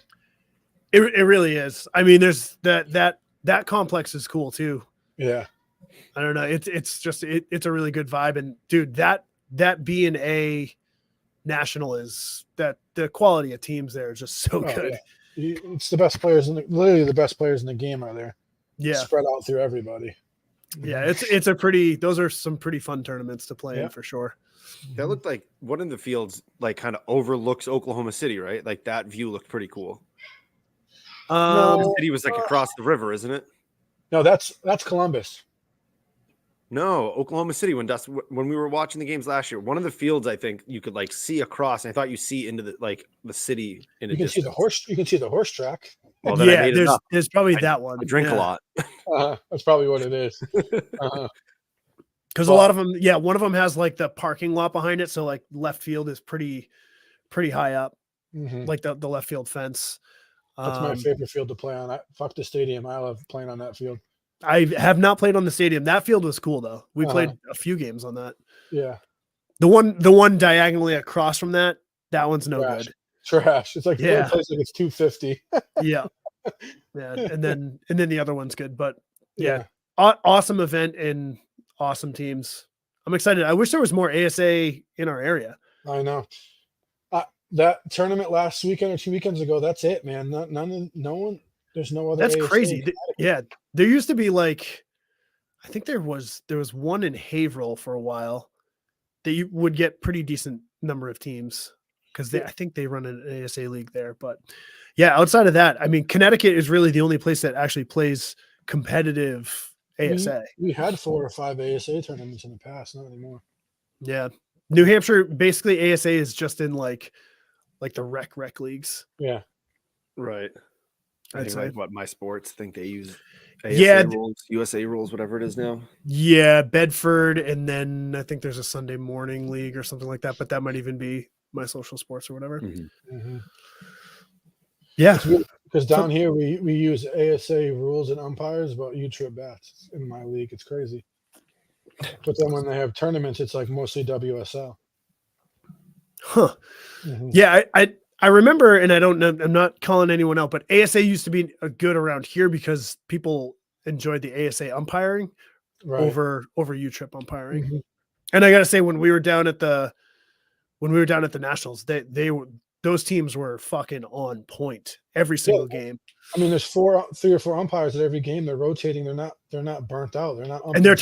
B: It really is. I mean, there's that complex is cool too.
C: Yeah.
B: I don't know. It's just it's a really good vibe. And dude, that B&A national is that the quality of teams there is just so
C: Oh,
B: good.
C: yeah. It's the best players literally the best players in the game are there.
B: Yeah.
C: Spread out through everybody.
B: Yeah. Those are some pretty fun tournaments to play
C: Yeah.
B: in for sure.
A: That looked like one of the fields, like kind of overlooks Oklahoma City, right? Like that view looked pretty cool.
C: No.
A: The city was like across the river, isn't it?
C: No, that's Columbus.
A: No, Oklahoma City. When we were watching the games last year, one of the fields I think you could like see across. And I thought you see into the city in a
C: You can see
A: distance.
C: you can see the horse track.
A: Well, then I
B: Yeah,
A: made it up.
B: there's probably that one.
A: I drink
B: Yeah.
A: a lot.
C: That's probably what it is.
B: Because a lot of them, one of them has like the parking lot behind it. So like left field is pretty high up,
C: Mhm.
B: like the left field fence.
C: That's my favorite field to play on. Fuck the stadium. I love playing on that field.
B: I have not played on the stadium. That field was cool though. We
C: Uh-huh.
B: played a few games on that.
C: Yeah.
B: The one diagonally across from that one's no
C: Trash.
B: good.
C: Trash. It's like
B: Yeah.
C: the place like it's 250.
B: Yeah. Yeah. And then the other one's good. But yeah,
C: Yeah.
B: Awesome event and awesome teams. I'm excited. I wish there was more ASA in our area.
C: I know. That tournament last weekend or 2 weekends ago, that's it, man. No one, there's no other.
B: That's
C: ASA.
B: crazy. Yeah. There used to be like, I think there was one in Haverhill for a while that you would get pretty decent number of teams because I think they run an ASA league there. But yeah, outside of that, I mean, Connecticut is really the only place that actually plays competitive ASA.
C: We had 4 or 5 ASA tournaments in the past, not anymore.
B: Yeah. New Hampshire, basically ASA is just in like the rec leagues.
C: Yeah.
A: Right. I
B: I'd
A: think
B: say.
A: like what my sports think they use ASA
B: Yeah.
A: rules, USA rules, whatever it is now.
B: Yeah, Bedford, and then I think there's a Sunday morning league or something like that, but that might even be My Social Sports or whatever.
C: Mhm.
B: Yeah.
C: Because down here we use ASA rules and umpires, but you trip bats in my league. It's crazy. But then when they have tournaments, it's like mostly WSL.
B: Huh.
C: Mhm.
B: Yeah, I remember, and I don't know, I'm not calling anyone out, but ASA used to be a good around here because people enjoyed the ASA umpiring
C: Right.
B: over U-Trip umpiring.
C: Mhm.
B: And I gotta say, when we were down at the Nationals, those teams were fucking on point every single game.
C: I mean, there's 3 or 4 umpires at every game. They're rotating. They're not burnt out. They're not.
B: And they're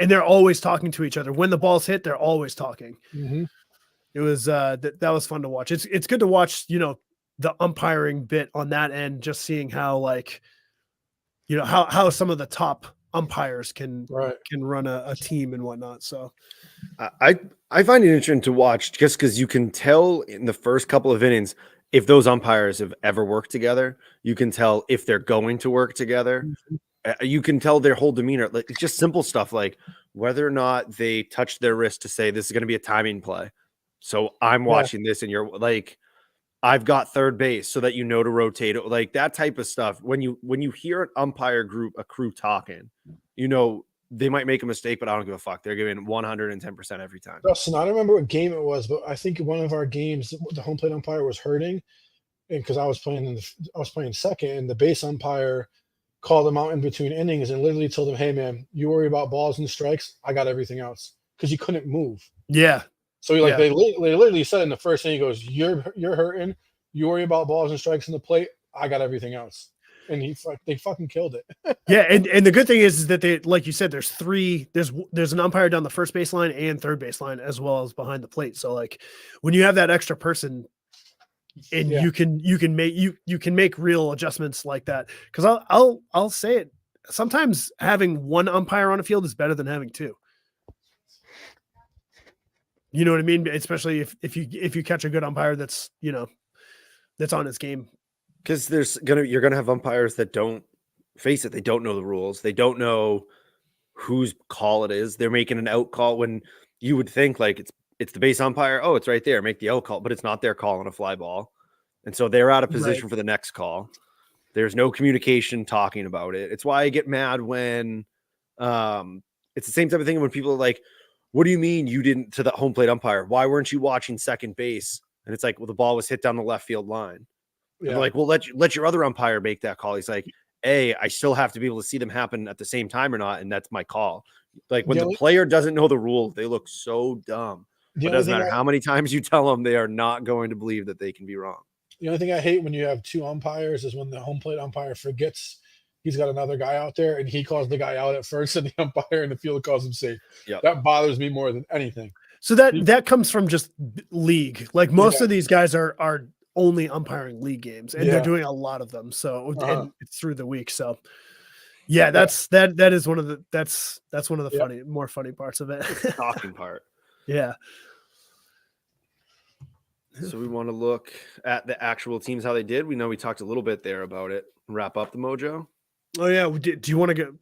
B: and they're always talking to each other. When the ball's hit, they're always talking.
C: Mm-hmm.
B: It was that was fun to watch. It's good to watch, the umpiring bit on that end, just seeing how how some of the top umpires can run a team and whatnot. So
A: I find it interesting to watch just because you can tell in the first couple of innings if those umpires have ever worked together. You can tell if they're going to work together. You can tell their whole demeanor. Like it's just simple stuff like whether or not they touch their wrist to say this is going to be a timing play. So I'm watching this and you're like, I've got third base so that you know to rotate it, like that type of stuff. When you hear an umpire group, a crew talking, you know, they might make a mistake, but I don't give a fuck. They're giving 110% every time.
C: Justin, I don't remember what game it was, but I think one of our games, the home plate umpire was hurting, and because I was playing second, and the base umpire called him out in between innings and literally told him, "Hey, man, you worry about balls and strikes. I got everything else," because he couldn't move.
B: Yeah.
C: So they literally said in the first inning, he goes, "You're hurting. You worry about balls and strikes in the plate. I got everything else." And they fucking killed it.
B: Yeah, and the good thing is that they, like you said, there's an umpire down the first baseline and third baseline as well as behind the plate. So like when you have that extra person, and you can make real adjustments like that. Because I'll say it, sometimes having one umpire on a field is better than having two. You know what I mean? Especially if you catch a good umpire that's on his game.
A: Because you're gonna have umpires that don't face it. They don't know the rules. They don't know whose call it is. They're making an out call when you would think like it's the base umpire. Oh, it's right there. Make the out call, but it's not their call on a fly ball, and so they're out of position for the next call. There's no communication talking about it. It's why I get mad when it's the same type of thing when people are like, "What do you mean you didn't to the home plate umpire? Why weren't you watching second base?" And it's like, well, the ball was hit down the left field line. Yeah. Like, well, let your other umpire make that call. He's like, I still have to be able to see them happen at the same time or not, and that's my call. Like when the player doesn't know the rule, they look so dumb. It doesn't matter how many times you tell them, they are not going to believe that they can be wrong.
C: The only thing I hate when you have two umpires is when the home plate umpire forgets he's got another guy out there and he calls the guy out at first, and the umpire in the field calls him safe. Yep. That bothers me more than anything.
B: So that comes from just league. Like most of these guys are only umpiring league games, and they're doing a lot of them. So and it's through the week. So that is one of the that's one of the more funny parts of it.
A: The talking part.
B: Yeah.
A: So we want to look at the actual teams, how they did. We know we talked a little bit there about it. Wrap up the Mojo.
B: Oh yeah. Do you want to go?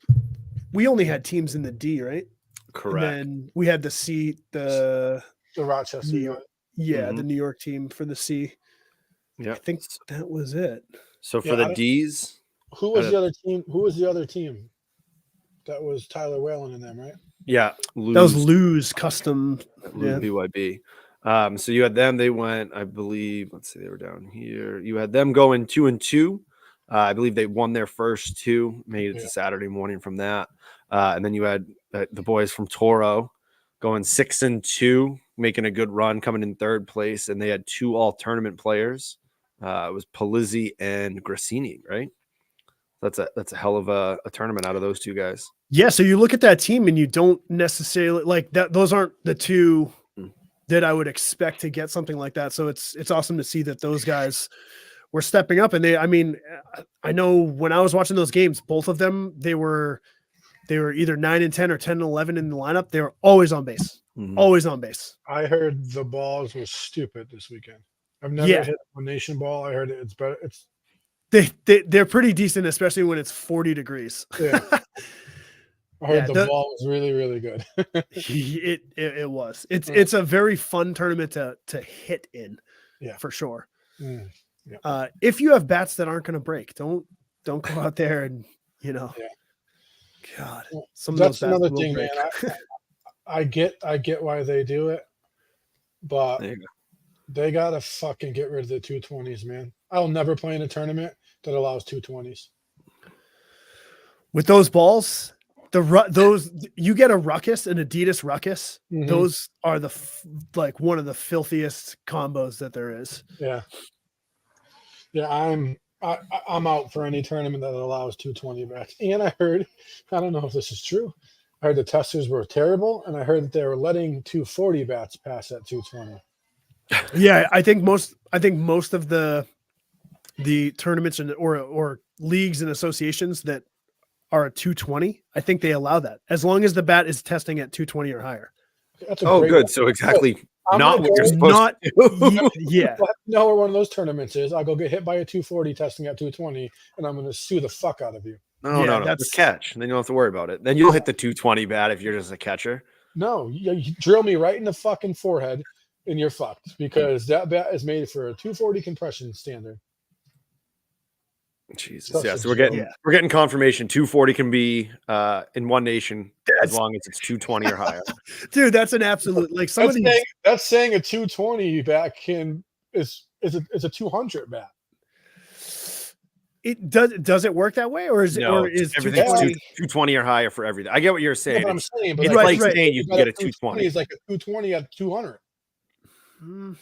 B: We only had teams in the D, right?
A: Correct.
B: And then we had the C, the
C: Rochester.
B: New York, the New York team for the C.
A: Yeah,
B: I think that was it.
A: So for the D's,
C: who was the other team? Who was the other team? That was Tyler Whalen and them, right?
A: Yeah,
B: that was Lou's Custom.
A: BYB. So you had them. They went, I believe. Let's see, they were down here. You had them going 2-2. I believe they won their first two. Made it to Saturday morning from that, and then you had the boys from Toro going 6-2, making a good run, coming in third place, and they had two all-tournament players. It was Palizzi and Grassini, right? That's a hell of a tournament out of those two guys.
B: Yeah, so you look at that team and you don't necessarily like that. Those aren't the two that I would expect to get something like that. So it's awesome to see that those guys were stepping up. And I know when I was watching those games, both of them, they were either 9-10 or 10-11 in the lineup. They were always on base, always on base.
C: I heard the balls was stupid this weekend. I've never hit a nation ball. I heard it's better.
B: They're pretty decent, especially when it's 40 degrees.
C: Yeah. I heard the ball was really, really good.
B: It was. It's a very fun tournament to hit in, for sure. Yeah. If you have bats that aren't going to break, don't go out there and God,
C: that's another thing, man. I get why they do it, but they gotta fucking get rid of the 220s, man. I'll never play in a tournament that allows 220s.
B: With those balls, those you get a ruckus, an Adidas ruckus. Mm-hmm. Those are one of the filthiest combos that there is.
C: Yeah. Yeah, I'm out for any tournament that allows 220 bats. And I heard, I don't know if this is true, I heard the testers were terrible, and I heard that they were letting 240 bats pass at 220.
B: Yeah, I think most of the tournaments or leagues and associations that are at 220, I think they allow that as long as the bat is testing at 220 or higher.
A: Good. One. So exactly. Not what you're supposed to do.
B: Yeah.
C: Know where one of those tournaments is. I'll go get hit by a 240 testing at 220, and I'm going to sue the fuck out of you.
A: No.
B: that's-
A: Just catch. And then you don't have to worry about it. Then you'll hit the 220 bat if you're just a catcher.
C: No, you drill me right in the fucking forehead, and you're fucked because that bat is made for a 240 compression standard.
A: Jesus.
C: Such
A: Yeah.
C: a
A: So we're
C: joke.
A: getting confirmation. 240 can be in one nation as long as it's 220 or higher.
B: Dude, that's an absolute like some of these.
C: That's saying a 220 bat is a 200 bat.
B: It does it work that way, or is
A: No,
B: or is
A: everything's
B: 220
A: 220 or higher for everything. I get what you're
C: Yeah,
A: saying.
C: but I'm
A: It's,
C: saying, but
A: it's
B: Right,
A: like
B: right.
A: saying you can get a 220.
C: Is like a 220 at 200.
B: Mm,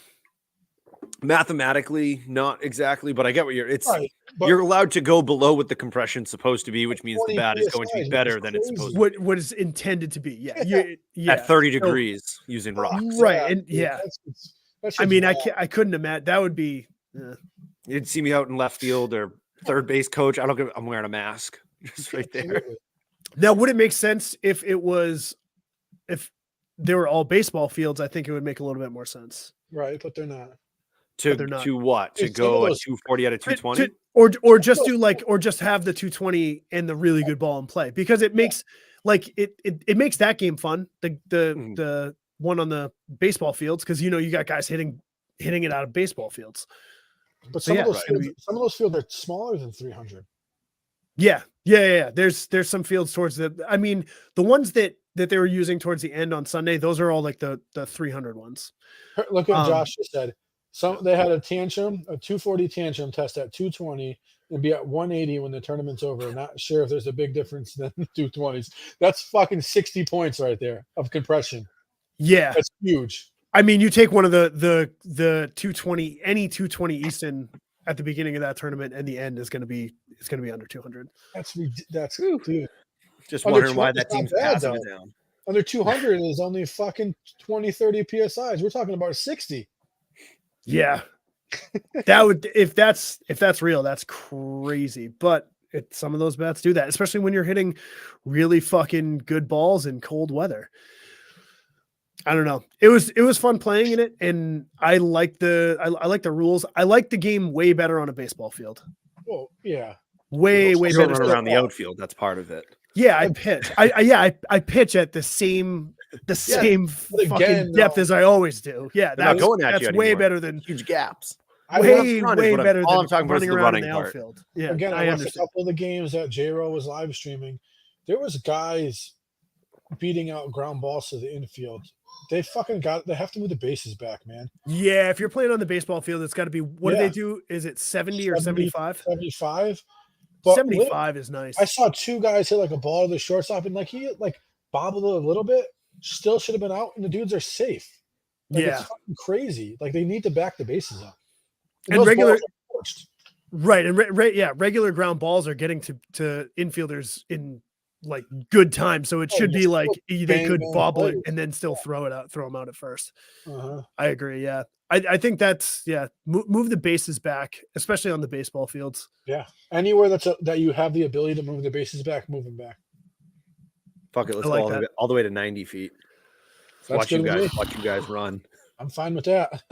A: Mathematically, not exactly, but I get what it's.
C: Right, but
A: You're allowed to go below what the compression's supposed to be, which means the
C: 20
A: bat is going to
C: PSI
A: be
C: is
A: better than it's supposed to
B: what is intended to be? Yeah,
A: be at 30
B: So-
A: degrees using rocks.
B: Right, and
C: dude,
B: yeah.
C: that's
B: I mean,
C: wild.
B: I couldn't imagine that would be.
A: You'd see me out in left field or third base coach. I'm wearing a mask just right there.
C: Absolutely.
B: Now, would it make sense if they were all baseball fields? I think it would make a little bit more sense.
C: Right, but they're not.
A: To
B: they're not.
A: to what? To
C: Dude, some of
A: go at
C: those-
A: 240 out of 220?
B: Or just do like or just have the 220 and the really good ball in play because it makes like it makes that game fun. The one on the baseball fields because you got guys hitting it out of baseball fields.
C: But
B: So,
C: some
B: yeah,
C: of those
B: right.
C: fields, some of those fields are smaller than 300.
B: Yeah. There's some fields towards I mean, the ones that they were using towards the end on Sunday, those are all like the 300 ones.
C: Look what Josh just said. They had a 240 tantrum test at 220 and be at 180 when the tournament's over. Not sure if there's a big difference than 220s. That's fucking 60 points right there of compression.
B: Yeah.
C: That's huge.
B: I mean, you take one of the 220, any 220 Easton at the beginning of that tournament, and the end is going to be under 200.
C: That's dude.
A: Just
C: Under
A: wondering why
C: 200
A: that team's
C: is not bad,
A: passing it
C: though.
A: down.
C: Under 200 is only fucking 20, 30 psi's. We're talking about 60.
B: Yeah, that would if that's real, that's crazy. But some of those bats do that, especially when you're hitting really fucking good balls in cold weather. I don't know. It was fun playing in it, and I like the rules. I like the game way better on a baseball field.
C: Well, yeah.
B: Way
A: You don't
B: better.
A: run around the outfield. That's part of it.
B: Yeah, I pitch. I pitch at the same
C: but
B: fucking
C: again,
B: depth
C: no.
B: as I always do. Yeah,
A: They're not going at
B: that's
A: you
B: way
A: anymore.
B: better than
A: Huge gaps.
B: way
A: run is what I'm-
B: better
A: all
B: than
A: I'm talking about is
B: running
A: the
B: around in
A: running
B: the
A: part.
B: outfield. Yeah,
C: Again,
B: I
C: I watched a
B: understand.
C: couple of the games that J-Ro was live streaming. There was guys beating out ground balls to the infield. They have to move the bases back, man.
B: Yeah, if you're playing on the baseball field, it's got to be. What do
C: Yeah.
B: they do? Is it 70 or 75?
C: 75. But
B: 75 is nice.
C: I saw two guys hit like a ball to the shortstop and he bobbled it a little bit. Still should have been out, and the dudes are safe.
B: Yeah.
C: It's fucking crazy. Like they need to back the bases up.
B: And
C: those
B: regular-
C: balls are torched.
B: Right, and regular ground balls are getting to infielders in like good time, so it
C: Oh,
B: should
C: just
B: be like
C: little
B: they could
C: bang
B: bobble it
C: plays.
B: and then still throw them out at first.
C: Uh-huh.
B: I agree. Yeah, I think that's move the bases back, especially on the baseball fields.
C: Yeah. Anywhere that you have the ability to move the bases back, move them back.
A: Fuck it. Let's
B: I
A: go
B: like
A: all the way to 90 feet.
C: That's
A: Watch you
C: good with me.
A: guys run.
C: I'm fine with that.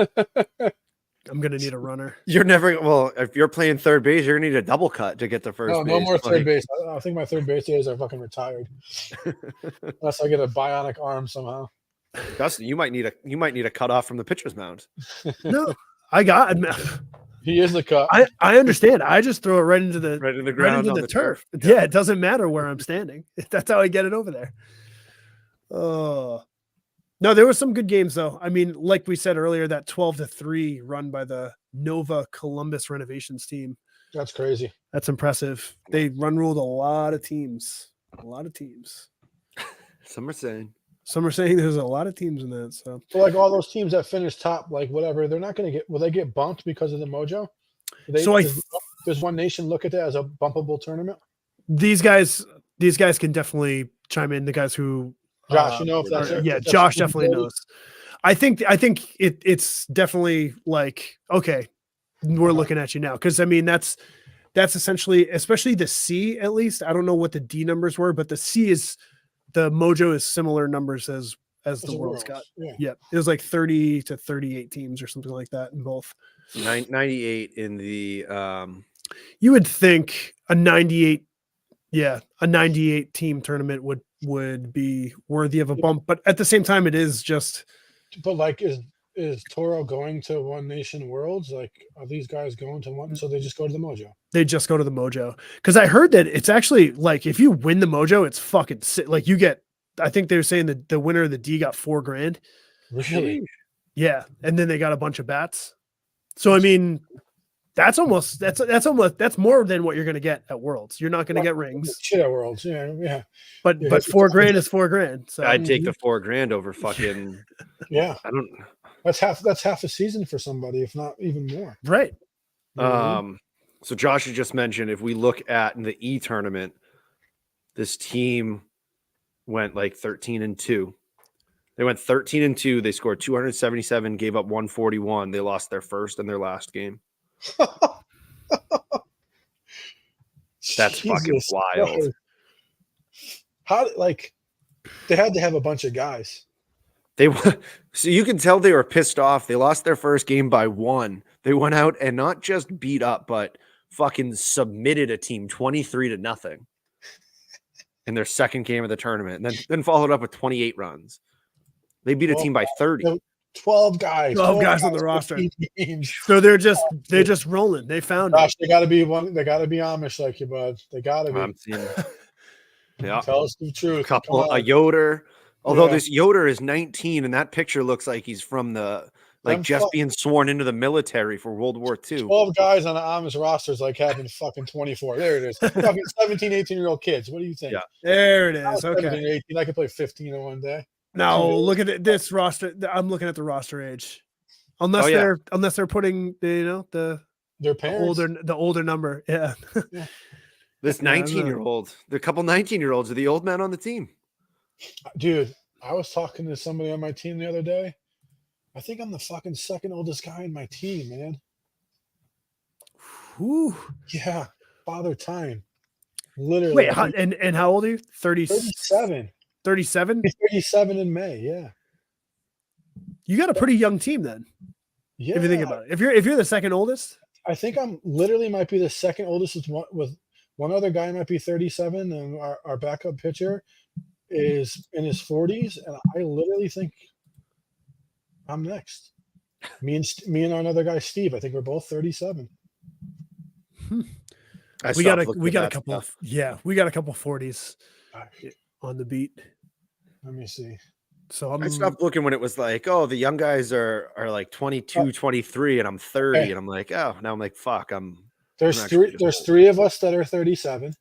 B: I'm gonna need a runner.
A: You're never if you're playing third base, you're gonna need a double cut to get to first
C: No,
A: base.
C: no more third
A: Like,
C: base. I think my third base days are fucking retired. Unless I get a bionic arm somehow.
A: Dustin, you might need a cutoff from the pitcher's mound.
B: No, I got.
C: He is the cut.
B: I understand. I just throw it right into the
A: Right in the
B: right
A: ground
B: into
A: on
B: the
A: the
B: turf. Yeah, it doesn't matter where I'm standing. That's how I get it over there. Oh. No, there was some good games though. I mean, like we said earlier, that 12-3 run by the Nova Columbus renovations team.
C: That's crazy.
B: That's impressive. They run ruled a lot of teams. A lot of teams.
A: Some are saying.
B: Some are saying there's a lot of teams in that. So
C: But like all those teams that finish top, like whatever, they're not going to will they get bumped because of the MOJO? Does One Nation look at that as a bumpable tournament?
B: these guys can definitely chime in. The guys who
C: Josh, you know if that's it?
B: yeah,
C: If that's
B: Josh
C: the
B: definitely
C: ability?
B: knows. I think it's definitely like, okay, we're looking at you now. Cause I mean, that's essentially, especially the C at least. I don't know what the D numbers were, but the MOJO is similar numbers as the World's got.
C: Yeah.
B: Yeah. It was like 30 to 38 teams or something like that in both.
A: 98 in the
B: You would think a 98 Yeah, a 98 team tournament would be worthy of a bump, but at the same time, it is just.
C: But like, is Toro going to One Nation Worlds? Like, are these guys going to one? So they just go to the MOJO.
B: They just go to the MOJO because I heard that it's actually like if you win the MOJO, it's fucking sick. Like you get. I think they were saying that the winner of the D got $4,000.
C: Really?
B: Yeah, and then they got a bunch of bats. So I mean, that's more than what you're going to get at Worlds. You're not going to get rings,
C: Shit at Worlds, yeah.
B: but
C: Yeah,
B: $4,000 is $4,000. So
A: I'd take the $4,000 over fucking.
C: Yeah,
A: I don't.
C: that's half a season for somebody, if not even more.
B: right.
C: You know what I mean?
A: So Josh had just mentioned if we look at in the E tournament, this team went like 13-2. They went 13-2. They scored 277, gave up 141. They lost their first and their last game. That's fucking
C: Jesus
A: wild.
C: Christ. How like they had to have a bunch of guys.
A: So you can tell they were pissed off. They lost their first game by 1. They went out and not just beat up, but fucking submitted a team 23-0 in their second game of the tournament, and then followed up with 28 runs. They beat a team by 30.
C: 12 guys.
B: 12 guys on the roster.
C: 15 games.
B: So they're just rolling. They found
C: Gosh,
B: it.
C: they gotta be Amish like you, bud. They gotta be.
A: I'm seeing, yeah,
C: Tell us the truth.
A: a Yoder. Although this Yoder is 19, and that picture looks like he's from being sworn into the military for World War II.
C: 12 guys on an Amish roster is like having fucking 24. There it is. Fucking 17, 18-year-old kids. What do you think?
A: Yeah.
B: There it
C: I was
B: is. Okay.
C: 17, 18. I could play 15 in one day.
B: Now look at this roster. I'm looking at the roster age. Unless they're putting the
C: Their parents.
B: older number. Yeah.
A: This 19-year-old, the couple 19-year-olds are the old men on the team.
C: Dude, I was talking to somebody on my team the other day. I think I'm the fucking second oldest guy in my team, man.
B: Whew.
C: Yeah. Father time. Literally.
B: Wait, and how old are you?
C: 37.
B: 37?
C: 37 in May, yeah.
B: You got a pretty young team then.
C: Yeah.
B: If you think about it. If you're the second oldest,
C: I think I'm literally might be the second oldest with one other guy might be 37, and our backup pitcher is in his 40s, and I literally think I'm next. Me and another guy, Steve. I think we're both 37.
B: we got a couple. We got a couple 40s on the beat.
C: Let me see.
B: So
C: Mm.
A: I stopped looking when it was like, oh, the young guys are like 22, 23, and I'm 30, and I'm like, oh, now I'm like, fuck,
C: There's three of us that are 37,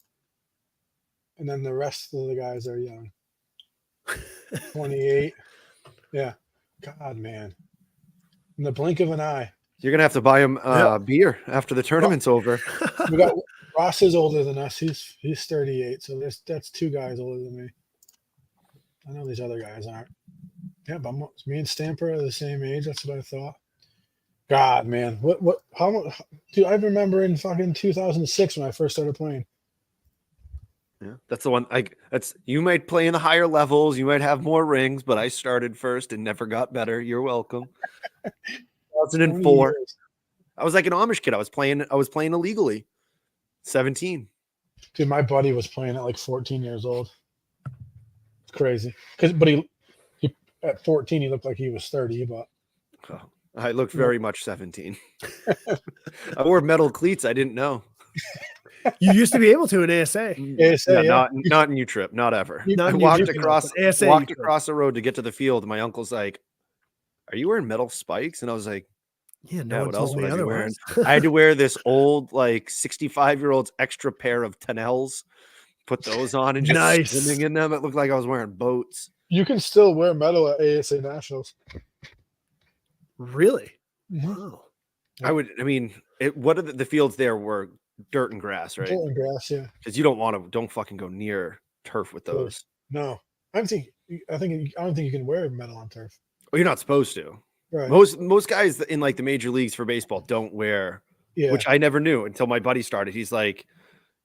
C: and then the rest of the guys are young. 28. Yeah. God, man. In the blink of an eye.
A: You're gonna have to buy him beer after the tournament's over.
C: We got Ross is older than us. He's 38, so that's 2 guys older than me. I know these other guys aren't. Yeah, but me and Stamper are the same age. That's what I thought. God, man, how much? Dude, I remember in fucking 2006 when I first started playing.
A: Yeah, that's the one. You might play in the higher levels, you might have more rings, but I started first and never got better. You're welcome. 2004. I was like an Amish kid. I was playing illegally. 17.
C: Dude, my buddy was playing at like 14 years old. It's crazy. But he at 14 he looked like he was 30, but
A: I looked very much 17. I wore metal cleats. I didn't know.
B: You used to be able to in ASA.
C: ASA,
A: yeah. Not in U-Trip, not ever. I walked across the road to get to the field, and my uncle's like, "Are you wearing metal spikes?" And I was like,
B: "Yeah, no.
A: What else would I be wearing?" I had to wear this old, like 65-year-old's extra pair of Tennells. Put those on and just swimming in them. It looked like I was wearing boats.
C: You can still wear metal at ASA Nationals.
B: Really?
C: Wow.
A: What are the fields there were dirt and grass, right?
C: Dirt and grass, yeah.
A: Because you don't fucking go near turf with those.
C: No. I don't think you can wear metal on turf.
A: Well, you're not supposed to.
C: Right.
A: Most guys in like the major leagues for baseball don't wear, which I never knew until my buddy started. He's like,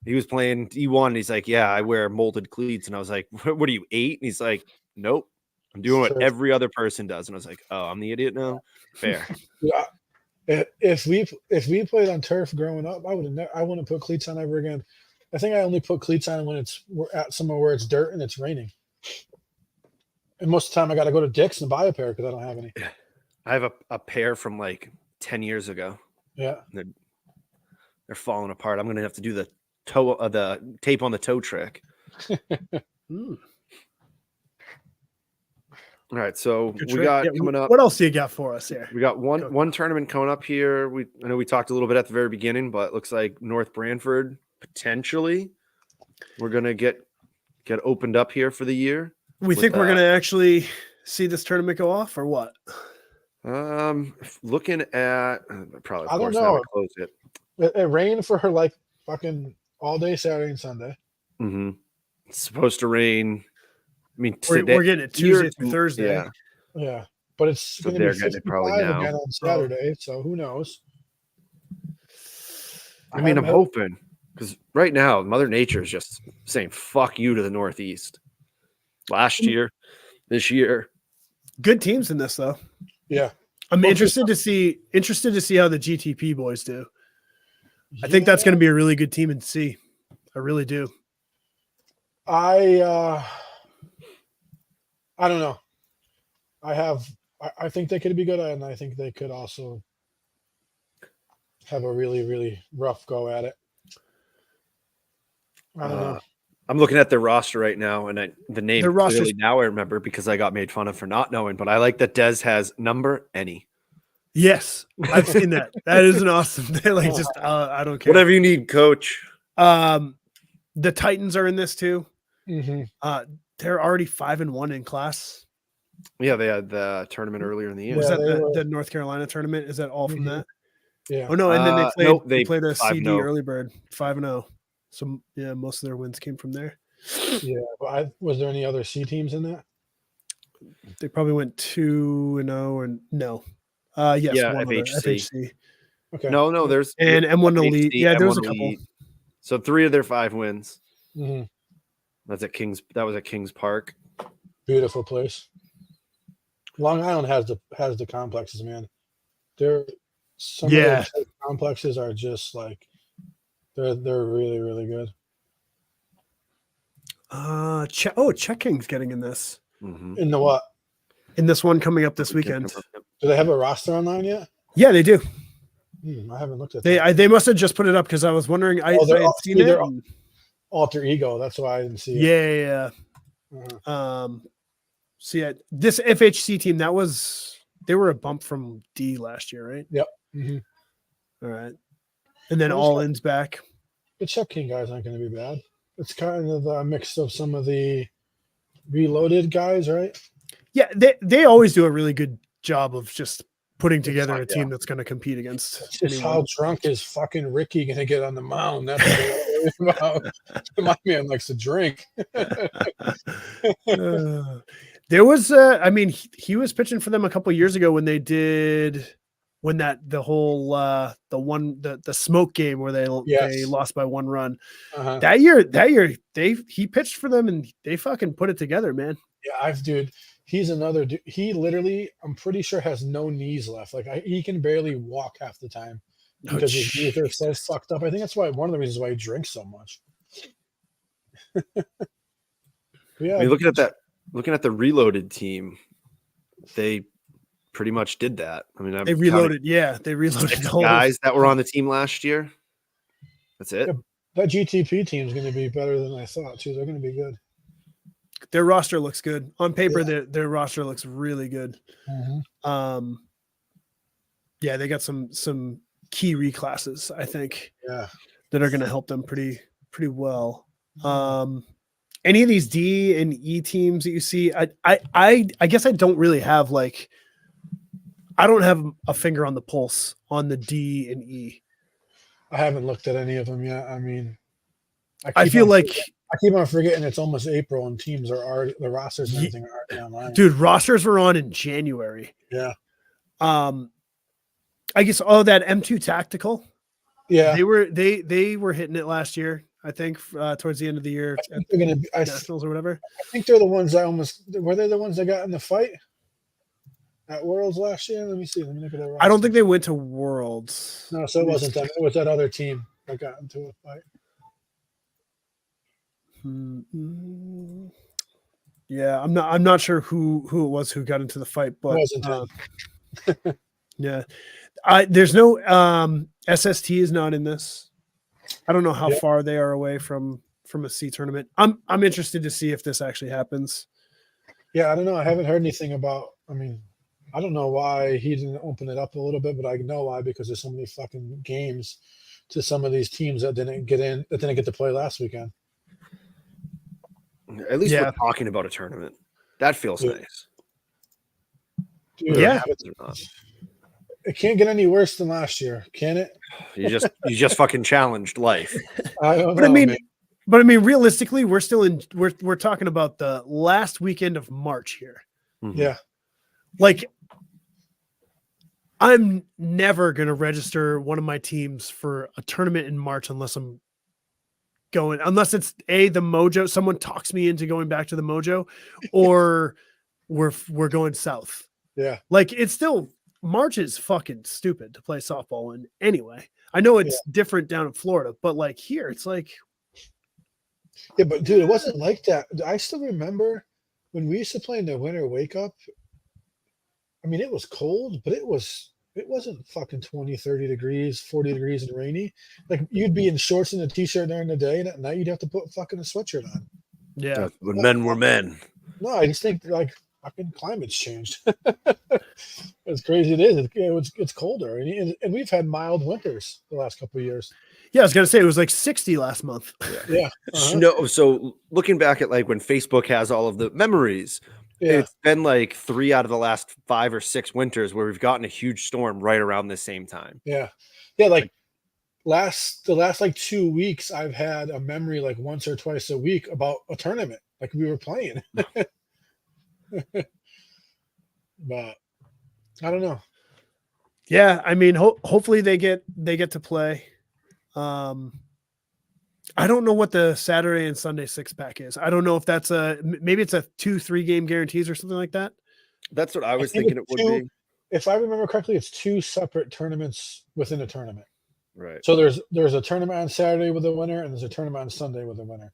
A: he was playing E1 and he's like, yeah, I wear molded cleats. And I was like, what are you, 8? And he's like, nope, I'm doing what every other person does. And I was like, oh, I'm the idiot now. Fair.
C: Yeah. If we played on turf growing up, I wouldn't put cleats on ever again. I think I only put cleats on when we're at somewhere where it's dirt and it's raining. And most of the time I got to go to Dick's and buy a pair because I don't have any.
A: I have a pair from like 10 years ago.
C: Yeah.
A: They're falling apart. I'm gonna have to do the tape on the toe trick.
B: Mm.
A: All right, so
B: Good
A: we
B: trick.
A: got
B: Yeah,
A: coming up.
B: What else do you got for us here?
A: We got one tournament coming up here. I know we talked a little bit at the very beginning, but it looks like North Branford potentially we're gonna get opened up here for the year.
B: We think we're gonna actually see this tournament go off, or what?
A: Looking at probably. Of
C: I don't
A: course,
C: know.
A: now we close it.
C: It rained for like fucking all day Saturday and Sunday.
A: Mm-hmm. It's supposed to rain. I mean,
B: We're getting it Tuesday through Thursday.
A: Yeah.
C: Yeah. But it's
A: So
C: going to
A: they're
C: be
A: getting it probably
C: 55
A: now.
C: again on Saturday, so who knows?
A: I mean, I'm hoping because right now Mother Nature is just saying "fuck you" to the Northeast. Last year, this year,
B: Good teams in this though.
C: Yeah.
B: I'm interested to see how the GTP boys do. I think that's going to be a really good team in C. I really do.
C: I don't know. I think they could be good, and I think they could also have a really, really rough go at it. I don't know.
A: I'm looking at their roster right now, and the name
B: Their roster's-
A: clearly now I remember because I got made fun of for not knowing. But I like that Dez has number any.
B: Yes, I've seen that. That is an awesome. They're like just I don't care.
A: Whatever you need, coach.
B: The Titans are in this too.
C: Mm-hmm.
B: They're already 5-1 in class.
A: Yeah, they had the tournament earlier in the year.
B: Was that the North Carolina tournament? Is that all from that?
C: Yeah.
B: Oh no, and then they played a
A: 5-0.
B: CD early bird 5-0. So yeah, most of their wins came from there.
C: Yeah, but was there any other C teams in that?
B: They probably went 2-0 and no. Yes,
A: Yeah,
B: one other, FHC.
C: Okay.
A: No, there's
B: And M1 Elite.
A: HC,
B: Yeah, there was a
A: M1
B: couple.
A: Elite. So 3 of their 5 wins.
C: Mm-hmm.
A: That was at Kings Park.
C: Beautiful place. Long Island has the complexes, man. Some of the complexes are just like they're really, really good.
B: Czech King's getting in this.
A: Mm-hmm.
C: In the what?
B: In this one coming up this weekend.
C: Do they have a roster online yet?
B: Yeah, they do.
C: I haven't looked at that.
B: They must have just put it up because I was wondering. I had seen it.
C: Alter Ego. That's why I didn't see it.
B: Yeah.
C: Uh-huh.
B: So yeah, this FHC team they were a bump from D last year, right?
C: Yep. Mm-hmm.
B: All right, and then All In's back.
C: The Czech King guys aren't going to be bad. It's kind of a mix of some of the reloaded guys, right?
B: Yeah, they always do a really good job of just putting together a team that's going to compete against.
C: It's just how drunk is fucking Ricky going to get on the mound? That's what about. My man likes to drink.
B: There was, I mean, he was pitching for them a couple years ago when the smoke game where they lost by 1 run.
C: Uh-huh.
B: That year he pitched for them and they fucking put it together, man.
C: Yeah, dude. He's another dude. He literally, I'm pretty sure, has no knees left. Like he can barely walk half the time because his knees are so fucked up. I think that's one of the reasons why he drinks so much. Yeah,
A: I mean, looking at the reloaded team, they pretty much did that. I mean,
B: they reloaded the
A: guys that were on the team last year. That's it.
C: Yeah, that GTP team is going to be better than I thought too. They're going to be good.
B: Their roster looks good on paper. Their roster looks really good.
C: Mm-hmm.
B: Yeah, they got some key reclasses, I think.
C: Yeah,
B: that are going to help them pretty well. Any of these D and E teams that you see, I guess I don't really have I don't have a finger on the pulse on the D and E.
C: I haven't looked at any of them yet. I mean,
B: I feel like
C: I keep on forgetting it's almost April and teams are already, the rosters and everything are already online.
B: Dude, rosters were on in January.
C: Yeah.
B: I guess that M2 Tactical.
C: Yeah.
B: They were hitting it last year, I think, towards the end of the year.
C: I think they're gonna be
B: Nationals or whatever.
C: I think they're the ones that were they the ones that got in the fight at Worlds last year? Let me see. Let me look at that.
B: I don't think they went to Worlds.
C: No, so it wasn't them. It was that other team that got into a fight.
B: Yeah, I'm not sure who it was who got into the fight, but
C: wasn't him.
B: yeah. There's no SST is not in this. I don't know how
C: Yeah.
B: far they are away from a C tournament. I'm interested to see if this actually happens.
C: Yeah, I don't know. I haven't heard anything about. I mean, I don't know why he didn't open it up a little bit, but I know why, because there's so many fucking games to some of these teams that didn't get to play last weekend.
A: At least
B: Yeah.
A: we're talking about a tournament. That feels
C: Yeah.
A: nice.
C: Dude,
A: Whether it
B: Yeah.
A: happens or not.
C: it can't get any worse than last year, can it?
A: You just fucking challenged life.
C: I don't know.
B: But I mean,
C: man.
B: realistically, we're talking about the last weekend of March here.
A: Mhm.
C: Yeah,
B: Like, I'm never going to register one of my teams for a tournament in March unless it's the MOJO. Someone talks me into going back to the MOJO, or we're going south.
C: yeah.
B: Like, it's still March is fucking stupid to play softball in anyway. I know it's different down in Florida, but like here, it's like,
C: Yeah, but dude, it wasn't like that. I still remember when we used to play in the winter wake up. I mean, it was cold, but it wasn't fucking 20, 30 degrees, 40 degrees and rainy. Like, you'd be in shorts and a t-shirt during the day, and at night you'd have to put fucking a sweatshirt on.
B: yeah.
A: When men were men.
C: No, I just think like fucking climate's changed. As crazy it is, it's colder, and we've had mild winters the last couple of years.
B: Yeah, I was gonna say it was like 60 last month.
C: Yeah,
A: Snow. So looking back at like when Facebook has all of the memories,
C: yeah,
A: it's been like 3 out of the last 5 or 6 winters where we've gotten a huge storm right around the same time.
C: yeah. Like the last like 2 weeks, I've had a memory like once or twice a week about a tournament, like we were playing. But I don't know.
B: Yeah, I mean, hopefully they get to play. I don't know what the Saturday and Sunday 6-pack is. I don't know if that's maybe it's a 2-3 game guarantees or something like that.
A: That's what I was
C: think
A: thinking it
C: it's
A: would be.
C: If I remember correctly, it's 2 separate tournaments within a tournament.
A: Right.
C: So there's a tournament on Saturday with a winner, and there's a tournament on Sunday with a winner.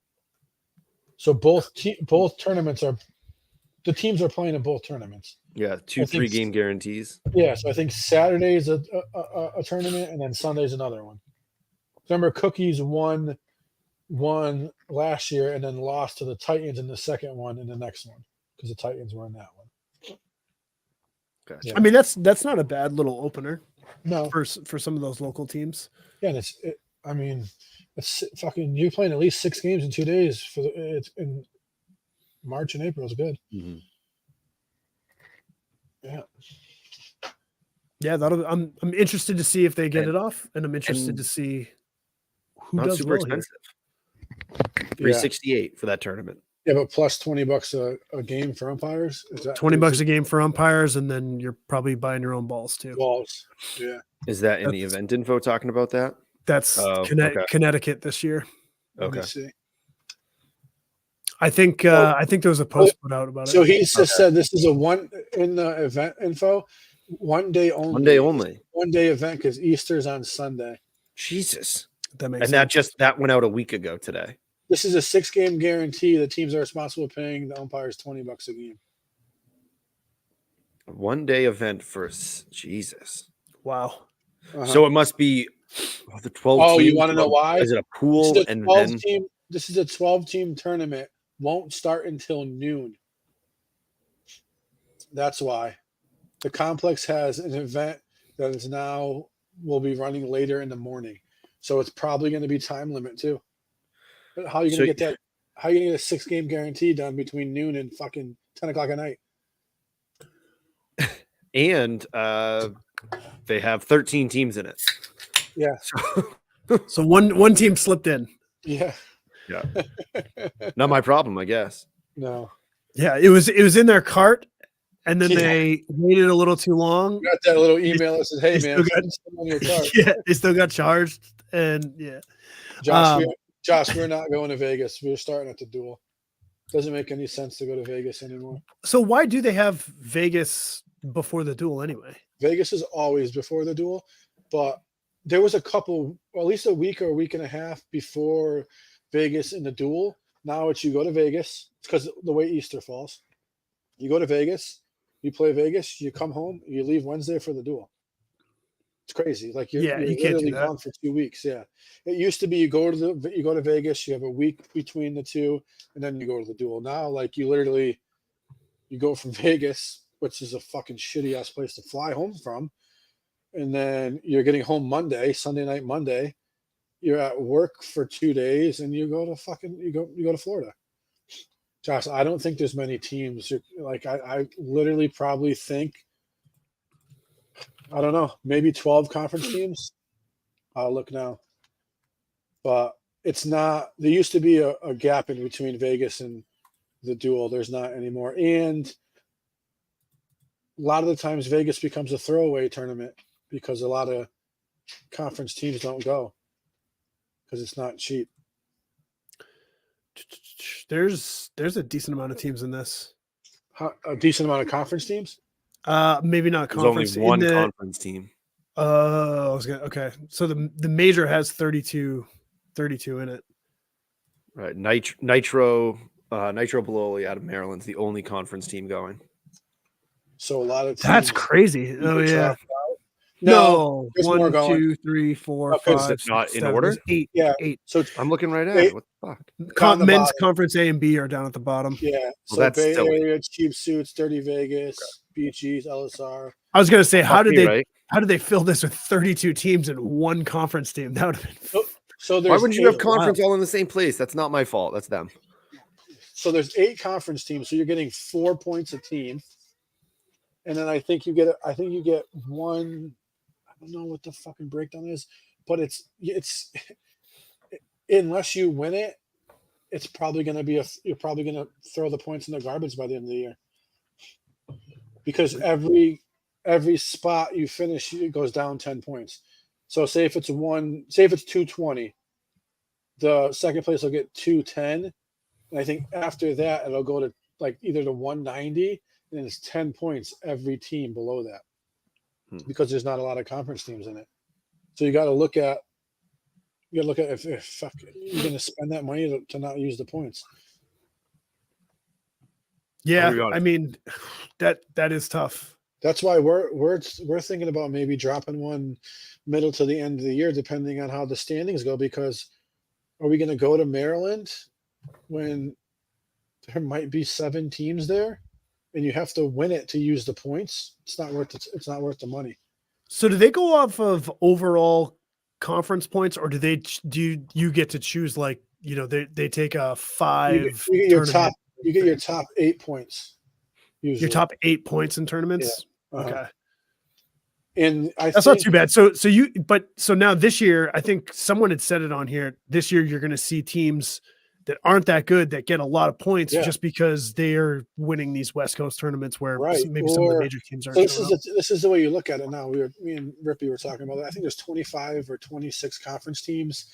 C: So both tournaments the teams are playing in both tournaments.
A: Yeah, 2-3 game guarantees.
C: Yeah, so I think Saturday is a tournament, and then Sunday's another one. Remember, Cookies won last year and then lost to the Titans in the second one and the next one because the Titans were in that one.
A: Gotcha.
C: Yeah.
B: I mean, that's not a bad little opener
C: No,
B: for some of those local teams.
C: yeah, and it's fucking you're playing at least 6 games in 2 days it's in March and April is good.
A: Mhm.
C: Yeah.
B: Yeah, I'm interested to see if they get it off, and I'm interested to see who
A: Not
B: does
A: super
B: well here.
A: expensive. $368 for that tournament.
C: Yeah, but plus $20 a game for umpires. Is that
B: $20 a game for umpires, and then you're probably buying your own balls too.
C: balls? Yeah.
A: Is that in the event info talking about that?
B: That's
A: okay.
B: Connecticut this year.
C: Let me
A: Okay.
C: see.
B: I think there was a post put out about it.
C: So he just said this is a one in the event info, 1 day only.
A: 1 day only.
C: 1 day event because Easter's on Sunday.
A: Jesus.
B: That makes
A: And
B: sense.
A: that went out a week ago today.
C: This is a 6-game guarantee. The teams are responsible for paying the umpires $20 a game.
A: 1 day event for Jesus.
B: Wow.
A: So it must be the 12.
C: Oh, you
A: teams,
C: want to know why?
A: Is it a pool
C: This is a
A: and
C: 12
A: then
C: team. This is a 12-team tournament. Won't start until noon. That's why. The complex has an event that is now will be running later in the morning. So it's probably going to be time limit too. But how are you going to get that? How are you going to get a 6-game guarantee done between noon and fucking 10 o'clock at night?
A: and they have 13 teams in it.
C: Yeah.
B: So one team slipped in.
C: Yeah.
A: Yeah. Not my problem, I guess.
C: No.
B: Yeah, it was in their cart, and then they waited a little too long.
C: Got that little email that says, "Hey
B: They
C: man,
B: still got-
C: send some on your card."
B: Yeah, they still got charged, and yeah.
C: Josh, we're not going to Vegas. We're starting at the Duel. Doesn't make any sense to go to Vegas anymore.
B: So why do they have Vegas before the Duel anyway?
C: Vegas is always before the Duel, but there was a couple, at least a week or a week and a half before Vegas in the Duel. Now it's you go to Vegas because the way Easter falls. You go to Vegas, you play Vegas, you come home, you leave Wednesday for the duel. It's crazy. Like you're
B: You can't do
C: literally
B: that.
C: gone for 2 weeks. Yeah. It used to be you go to Vegas, you have a week between the two, and then you go to the duel. Now, like you go from Vegas, which is a fucking shitty ass place to fly home from, and then you're getting home Sunday night Monday. You're at work for 2 days, and you go to Florida. Josh, I don't think there's many teams. Like I literally probably think, I don't know, maybe 12 conference teams. I'll look now. But it's not, there used to be a gap in between Vegas and the duel. There's not anymore. And a lot of the times Vegas becomes a throwaway tournament because a lot of conference teams don't go because it's not cheap.
B: There's a decent amount of teams in this.
C: A decent amount of conference teams?
B: Maybe not
A: There's only
B: conference.
A: one conference team.
B: Okay. So the major has 32 in it.
A: Right. Nitro Bologna out of Maryland's the only conference team going.
C: So a lot of teams.
B: That's crazy. Oh yeah.
C: dropped out. No, there's more
B: 1,
C: going.
B: 2, 3, 4,
C: Okay,
B: 5,
A: it's not
B: 6,
A: in
B: 7.
A: order?
B: There's eight.
C: Yeah.
B: Eight.
C: So
A: I'm looking right at
C: Hey,
A: it. What the fuck?
C: the
B: Men's
C: bottom.
B: conference A and B are down at the bottom.
C: Yeah.
A: Well,
C: So
A: that's
C: Bay
A: silly.
C: Area, Cheap Suits, Dirty Vegas, BGs, LSR.
B: I was gonna say, how
A: Fuck
B: did
A: me,
B: they
A: right?
B: how did they fill this with 32 teams in one conference team? That would have been
C: So
A: Why
C: there's
A: wouldn't you have
C: 8
A: conference all in the same place? That's not my fault. That's them.
C: So there's 8 conference teams. So you're getting 4 points a team. And then I think you get one. I don't know what the fucking breakdown is, but it's unless you win it, it's probably going to be you're probably going to throw the points in the garbage by the end of the year. Because every spot you finish, it goes down 10 points. So say if it's 220, the second place will get 210. And I think after that, it'll go to like either to 190, and it's 10 points every team below that because there's not a lot of conference teams in it. So you got to look at if fuck, you're going to spend that money to not use the points.
B: Yeah,
A: I'll be honest.
B: I mean, that is tough.
C: That's why we're thinking about maybe dropping one middle to the end of the year, depending on how the standings go. Because are we going to go to Maryland when there might be 7 teams there, and you have to win it to use the points? It's not worth it. It's not worth the money.
B: So do they go off of overall conference points, or do you get to choose, like, they take a 5
C: You get your
B: tournament?
C: top 8 points. Usually.
B: Your top 8 points in tournaments.
C: Uh-huh.
B: Okay.
C: And
B: That's not too bad. So now this year, I think someone had said it on here. This year, you're going to see teams that aren't that good that get a lot of points just because they are winning these West Coast tournaments where maybe some of the major teams aren't.
C: So this is the way you look at it now. Me and Rippy were talking about it. I think there's 25 or 26 conference teams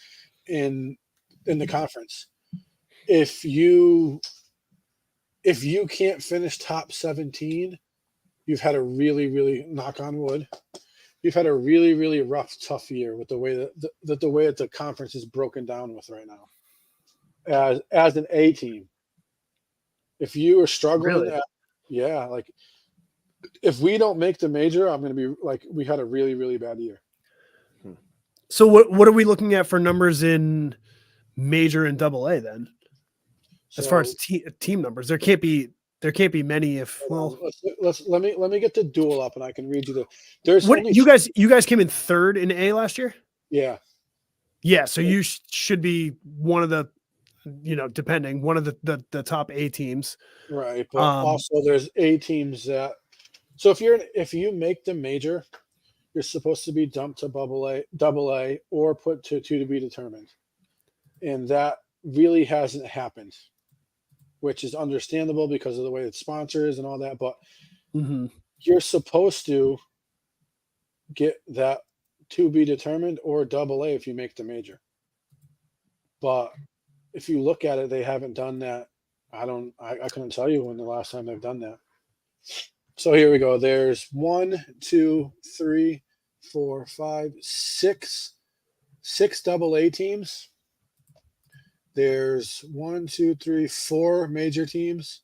C: in the conference. If you can't finish top 17, you've had a really, really, knock on wood, you've had a really, really rough, tough year with the way that the conference is broken down with right now. As an A team, if you are struggling,
B: Really?
C: like if we don't make the major, I'm going to be like, we had a really, really bad year.
B: So what are we looking at for numbers in major and double A then? As far as team numbers, there can't be many.
C: Let me get the duel up and I can read you
B: you guys came in 3rd in A last year.
C: Yeah.
B: So you should be one of the, depending, one of the top A teams.
C: Right. But also there's A teams that, so if you make the major, you're supposed to be dumped to double A or put to be determined. And that really hasn't happened, which is understandable because of the way it sponsors and all that. But you're supposed to get that to be determined or double A if you make the major. But if you look at it, they haven't done that. I couldn't tell you when the last time they've done that. So here we go. There's 1, 2, 3, 4, 5, 6 double A teams There's 1, 2, 3, 4 major teams.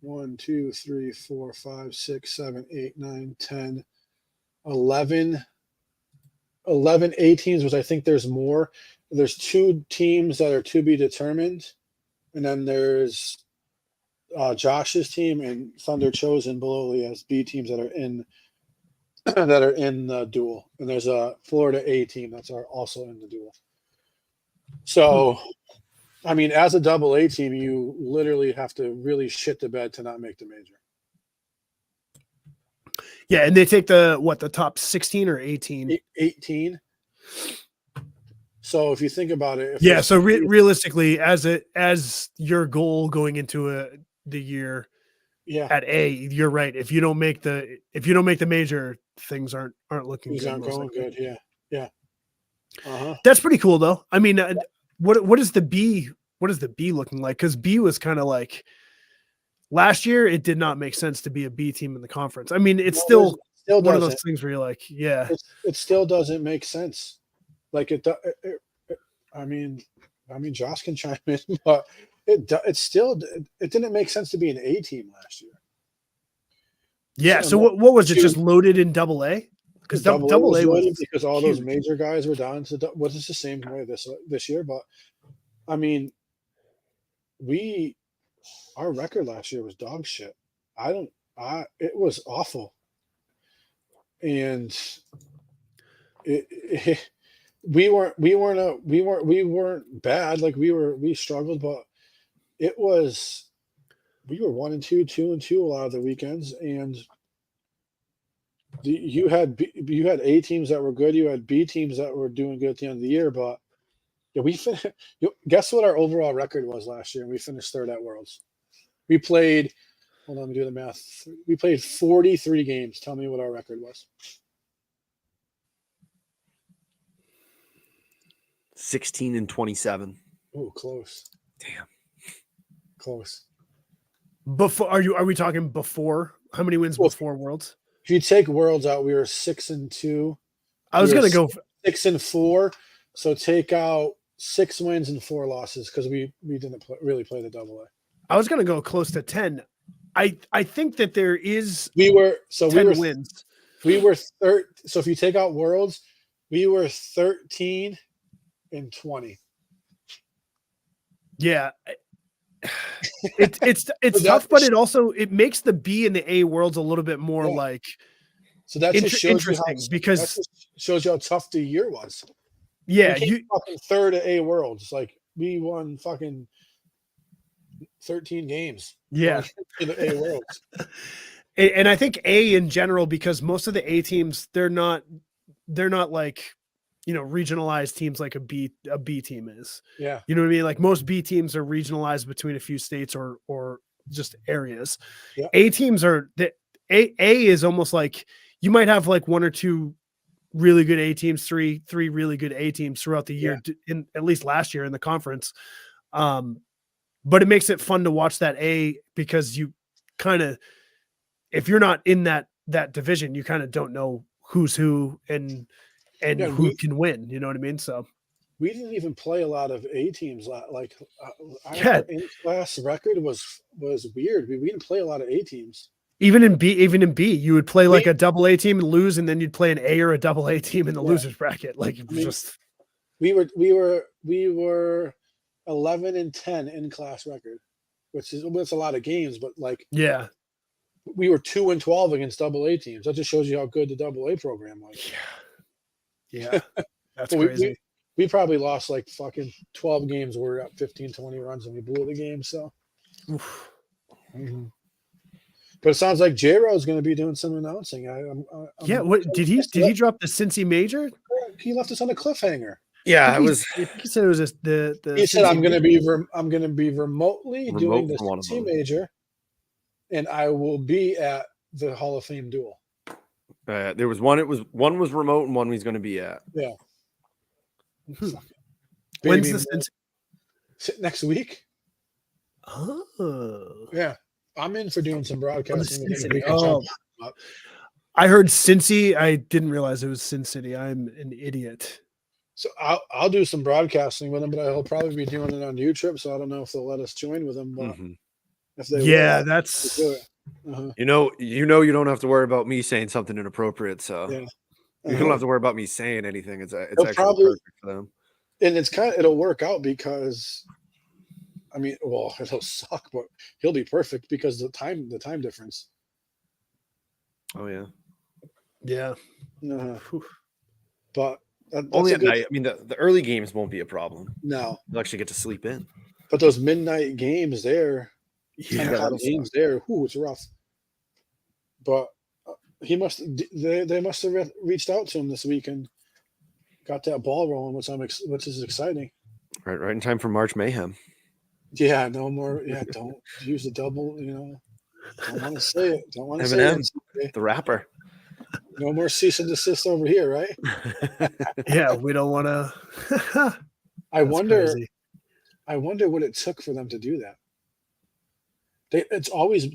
C: 1, 2, 3, 4, 5, 6, 7, 8, 9, 10, 11 A teams, which I think there's more. There's 2 teams that are to be determined, and then there's Josh's team and Thunder Chosen below as B teams that are in the duel, and there's a Florida A team that's also in the duel. So, I mean, as a double A team, you literally have to really shit the bed to not make the major.
B: Yeah, and they take the top 16 or 18?
C: 18. So if you think about it,
B: so realistically, as your goal going into the year, at A, you're right. If you don't make the major, things aren't looking
C: things
B: good.
C: Aren't going good. Yeah.
B: That's pretty cool, though. I mean, what is the B? What is the B looking like? Because B was kind of like last year. It did not make sense to be a B team in the conference. I mean, it's still one of those things where you're like, yeah,
C: it still doesn't make sense. Like it I mean, Josh can chime in, but it didn't make sense to be an A team last year.
B: Yeah. So what was it? Just loaded in double A? Because double A was
C: because all those major guys were down to what is the same way this year, but I mean, our record last year was dog shit. It was awful, and we weren't bad. Like we struggled, but we were 1-2, 2-2 a lot of the weekends, and you had A teams that were good. You had B teams that were doing good at the end of the year, but guess what our overall record was last year? We finished 3rd at Worlds. We played. Hold on, let me do the math. We played 43 games. Tell me what our record was.
A: 16-27.
C: Oh, close.
A: Damn.
C: Close.
B: Before are we talking before? How many wins before Worlds?
C: If you take Worlds out, we were 6-2.
B: I was gonna go
C: 6-4. So take out 6 wins and 4 losses because we didn't really play the double A.
B: I was gonna go close to 10. I think that there is
C: 10
B: wins.
C: We were so if you take out Worlds, we were 13-20.
B: Yeah. It's tough, but it makes the B and the A Worlds a little bit more like
C: so that just shows
B: interesting because
C: that shows you how tough the year was.
B: Yeah,
C: you fucking 3rd at A Worlds. Like we won fucking 13 games.
B: Yeah.
C: In the A Worlds.
B: And I think A in general, because most of the A teams, they're not like, regionalized teams like a B team is.
C: Yeah.
B: You know what I mean? Like most B teams are regionalized between a few states or just areas.
C: Yeah.
B: A teams are A is almost like you might have like 1 or 2 really good A teams, three really good A teams throughout the year, in at least last year in the conference. But it makes it fun to watch that A because you kind of, if you're not in that division, you kind of don't know who's who and who can win. You know what I mean? So
C: we didn't even play a lot of A teams. Like our in-class record was weird. We didn't play a lot of A teams.
B: Even in B, you would play like a double A team and lose, and then you'd play an A or a double A team in the losers bracket. Like
C: we were 11-10 in class record, which is a lot of games, but we were 2-12 against double A teams. That just shows you how good the double A program was.
B: Yeah, that's crazy.
C: We probably lost like fucking 12 games. We were up 15-20 runs and we blew the game. So. But it sounds like J-Ro is going to be doing some announcing.
B: What did he drop the Cincy major?
C: He left us on a cliffhanger.
A: Yeah,
B: he said it was the
C: he said I'm going to be remotely doing the Cincy major, and I will be at the Hall of Fame duel.
A: There was one. One was remote, and one he's going to be at.
C: Yeah.
B: When's the Cincy?
C: Next week?
B: Oh.
C: Yeah. I'm in for doing some broadcasting.
B: I heard Cincy. I didn't realize it was Sin City. I'm an idiot.
C: So I'll do some broadcasting with him, but he'll probably be doing it on YouTube. So I don't know if they'll let us join with him, but if they
B: Yeah,
C: will,
B: that's
C: we'll do it. Uh-huh.
A: You know, you don't have to worry about me saying something inappropriate. So
C: Yeah.
A: you don't have to worry about me saying anything. It's
C: He'll
A: actually
C: probably-
A: perfect for them.
C: And it'll work out because, I mean, well, it'll suck, but he'll be perfect because the time difference.
A: Oh yeah.
B: yeah.
C: Uh-huh.
B: Whew.
C: But that's
A: Only
C: a
A: at
C: good
A: night. I mean, the early games won't be a problem.
C: no.
A: You'll actually get to sleep in.
C: But those midnight games there,
B: Yeah,
C: 10 o'clock
A: that'll
C: games there, it's rough. But they must have reached out to him this week and got that ball rolling, which is exciting.
A: Right in time for March Mayhem.
C: Yeah, no more. Yeah, don't use the double. Don't want to say it. Don't want to say
A: Eminem,
C: it.
A: the rapper.
C: No more cease and desist over here, right?
B: yeah, we don't want to.
C: I wonder what it took for them to do that. There's always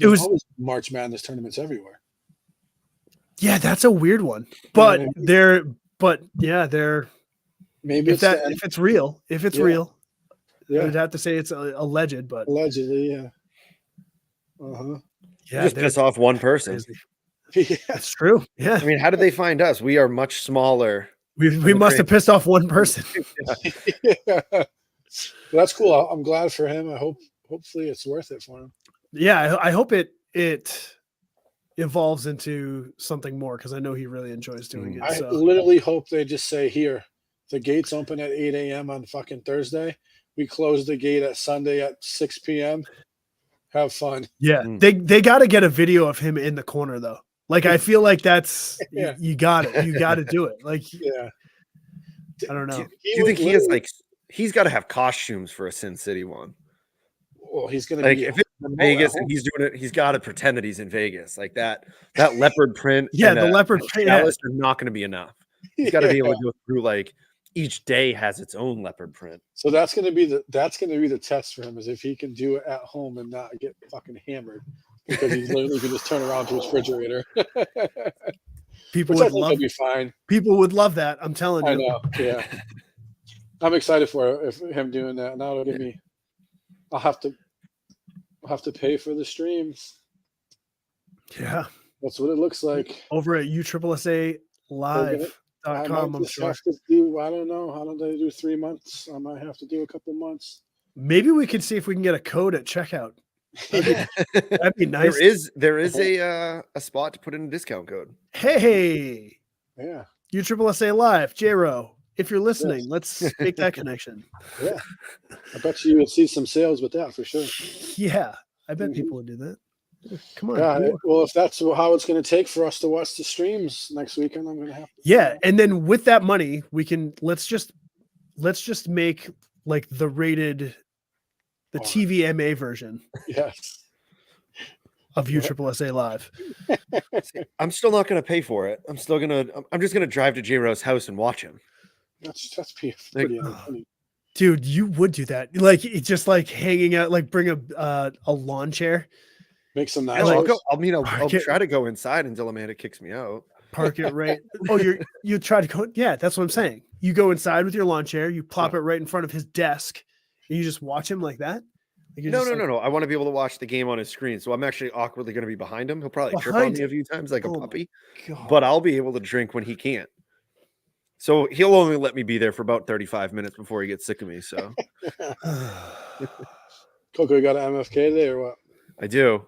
C: March Madness tournaments everywhere.
B: Yeah, that's a weird one. But
C: Yeah.
B: they're
C: Maybe
B: if it's real, real,
C: yeah,
B: I'd have to say it's alleged, but
C: allegedly, yeah. Uh-huh.
B: yeah,
A: Just piss off one person.
B: crazy.
C: Yeah.
B: That's true. Yeah,
A: I mean, how did they find us? We are much smaller.
B: we must have pissed off one person.
C: Yeah. Well, that's cool. I'm glad for him. Hopefully it's worth it for him.
B: Yeah, I hope it evolves into something more because I know he really enjoys doing it.
C: I
B: So.
C: literally hope they just say, here, the gates open at 8 a.m. on fucking Thursday. We close the gate at Sunday at 6 p.m. Have fun.
B: Yeah, they got to get a video of him in the corner though. Like I feel like that's
C: Yeah.
B: you got it. You got to do it. Like
C: Yeah.
B: I don't know.
A: Do you think he has he's got to have costumes for a Sin City one?
C: Well, he's gonna
A: Like
C: be
A: if it's in Vegas and he's doing it, he's got to pretend that he's in Vegas. Like that leopard print.
B: Yeah,
A: and
B: the leopard print. Yeah.
A: are not going to be enough. He's got to be able to go through like each day has its own leopard print.
C: So that's gonna be the test for him is if he can do it at home and not get fucking hammered because he's literally can just turn around to his refrigerator.
B: People
C: Which I
B: would
C: think
B: love.
C: he'll be fine.
B: People would love that. I'm telling you.
C: I know. Yeah. I'm excited for him doing that. Now it'll give me. I'll have to pay for the streams.
B: Yeah.
C: That's what it looks like.
B: Over at USSSA live.com, I'm sure.
C: Have to do, I don't know. How do they do 3 months? I might have to do a couple months.
B: Maybe we can see if we can get a code at checkout. That'd be nice.
A: There is a spot to put in a discount code.
B: Hey,
C: Yeah.
B: USSSA live, J-Ro. If you're listening, let's make that connection.
C: Yeah. I bet you would see some sales with that for sure.
B: Yeah, I bet people would do that. Come on.
C: Yeah. Well, if that's how it's going to take for us to watch the streams next weekend, I'm going to have to.
B: Yeah, and then with that money, we can let's just make like the rated, the TVMA version.
C: Yes.
B: Of USSSA live.
A: I'm still not going to pay for it. I'm just going to drive to J-Ro's house and watch him.
C: That's pretty funny.
B: Dude, you would do that. Like it's just like hanging out, like bring a lawn chair.
C: Make some
A: nice. I'll try to go inside until Amanda kicks me out.
B: Park it right. Oh, you try to go. Yeah, that's what I'm saying. You go inside with your lawn chair, you plop it right in front of his desk, and you just watch him like that. Like
A: no. I want to be able to watch the game on his screen. So I'm actually awkwardly going to be behind him. He'll probably trip on me a few times like a puppy, but I'll be able to drink when he can't. So he'll only let me be there for about 35 minutes before he gets sick of me. So
C: Coco, you got an MFK today or what?
A: I do.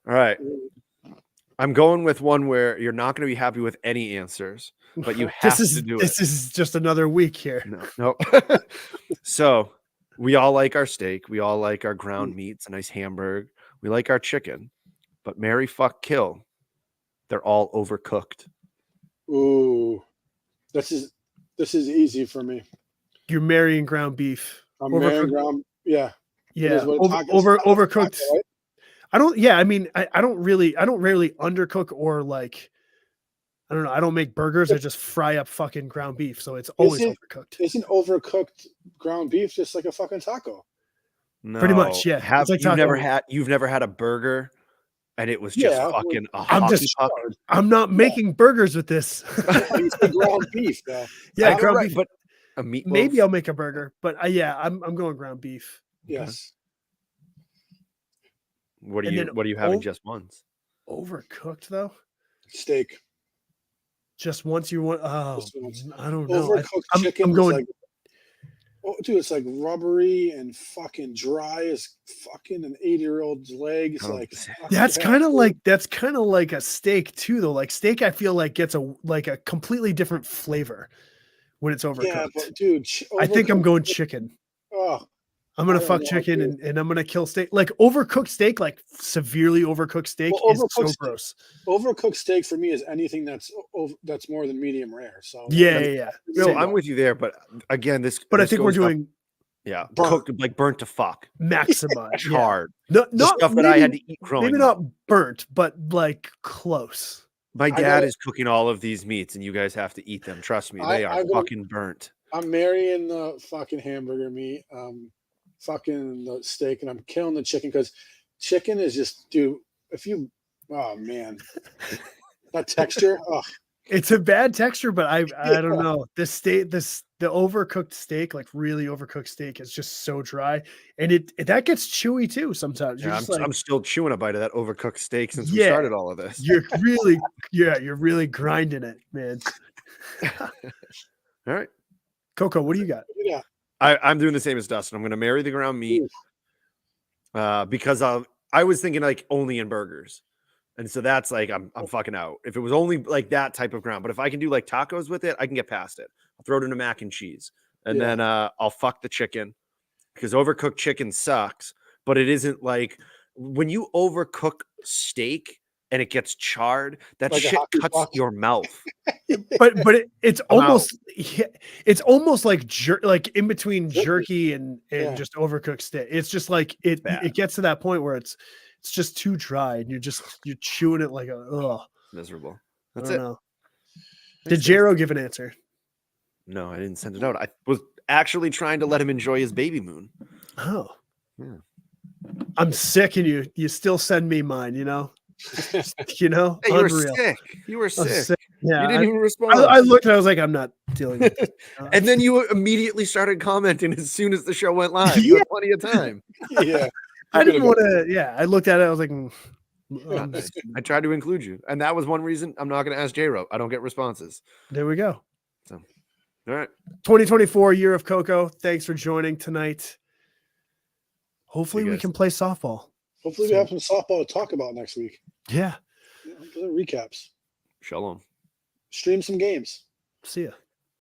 A: All right. I'm going with one where you're not going to be happy with any answers, but you have to do it.
B: This is just another week here.
A: No. So we all like our steak. We all like our ground meats, a nice hamburger. We like our chicken, but marry, fuck, kill. They're all overcooked.
C: Ooh, this is easy for me.
B: You're marrying ground beef.
C: I'm marrying ground. Yeah.
B: Yeah. Overcooked. Right? I don't rarely undercook or like, I don't know. I don't make burgers. I just fry up fucking ground beef. So it's always overcooked.
C: Isn't overcooked ground beef just like a fucking taco?
A: No,
B: pretty much. Yeah.
A: You've never had a burger and it was just fucking
B: I'm not making burgers with this.
C: It's the ground beef though.
B: Yeah. Ground beef.
A: But A meatloaf?
B: Maybe I'll make a burger, but yeah, I'm going ground beef.
C: Yes.
A: What are
B: And
A: you
B: then
A: What are you having
B: ov-
A: just once?
B: Overcooked though.
C: Steak.
B: Just once you want. Oh,
C: Just once.
B: I don't know.
C: Overcooked
B: I'm
C: chicken is
B: going.
C: like, oh, dude, it's like rubbery and fucking dry as fucking an 80-year-old's legs.
A: Oh,
C: Like
B: That's
C: fucking
B: kind of
C: bad.
B: like a steak too, though. Like steak, I feel like gets a completely different flavor when it's overcooked.
C: Yeah, but dude,
B: I think I'm
C: overcooked
B: going
C: chicken-
B: chicken.
C: Oh,
B: I'm gonna
C: I don't
B: fuck
C: know,
B: chicken
C: dude.
B: and I'm gonna kill steak. Like overcooked steak, like severely overcooked steak
C: Well,
B: is so
C: overcooked steak-
B: gross.
C: Overcooked steak for me is anything that's more than medium rare. So
B: Yeah.
A: No,
B: Same.
A: I'm with you there, but again, this.
B: But I
A: this
B: think we're
A: goes up-
B: doing
A: yeah,
C: burnt.
A: cooked like burnt to fuck,
B: maximize. Yeah.
A: charred.
B: No,
A: The
B: not
A: stuff that I had to eat growing
B: maybe
A: up.
B: not burnt, but like close.
A: My
C: I
A: dad
C: go-
A: is cooking all of these meats, and you guys have to eat them. Trust me, they are
C: I go-
A: fucking burnt.
C: I'm marrying the fucking hamburger meat, fucking the steak, and I'm killing the chicken because chicken is just, dude. Oh man, that texture. Oh,
B: It's a bad texture, but I don't know. The overcooked steak, like really overcooked steak, is just so dry, and that gets chewy too sometimes. You're
A: Yeah,
B: just like,
A: I'm still chewing a bite of that overcooked steak since we
B: Yeah.
A: started all of this.
B: you're really grinding it, man.
A: All right,
B: Coco, what do you got?
C: yeah.
A: I'm doing the same as Dustin. I'm going to marry the ground meat because I was thinking like only in burgers. And so that's like I'm fucking out. If it was only like that type of ground, but if I can do like tacos with it, I can get past it. I'll throw it into mac and cheese, and
C: Yeah.
A: then I'll fuck the chicken because overcooked chicken sucks. But it isn't like when you overcook steak and it gets charred, that
C: Like a
A: shit
C: hockey
A: cuts
C: puck.
A: your mouth.
B: But it's
A: I'm
B: almost like in between
C: Jerky.
B: jerky and
C: Yeah.
B: just overcooked steak. It's just like it
A: bad.
B: gets to that point where it's just too dry and you're chewing it like a ugh.
A: Miserable.
B: I
A: That's
B: don't
A: it.
B: know.
A: Makes
B: Did
A: sense.
B: Jero give an answer?
A: No, I didn't send it out. I was actually trying to let him enjoy his baby moon.
B: Oh.
A: Yeah.
B: I'm sick and you still send me mine, you know? You know?
A: Hey, you were
B: Unreal.
A: sick. You were
B: I'm
A: sick.
B: sick. Yeah.
A: You didn't even respond.
B: I looked and I was like, I'm not dealing with this.
A: And then you immediately started commenting as soon as the show went live. You had plenty of time.
C: Yeah.
B: I didn't want to. Yeah, I looked at it. I was like,
A: Nice. I tried to include you, and that was one reason I'm not going to ask J-Ro. I don't get responses.
B: there we go.
A: All right.
B: 2024 year of Coco. Thanks for joining tonight. Hopefully,
A: See you
B: we
A: guys.
B: can play softball.
C: Hopefully, we have some softball to talk about next week.
B: Yeah.
C: Recaps.
A: Shalom.
C: Stream some games.
B: See ya.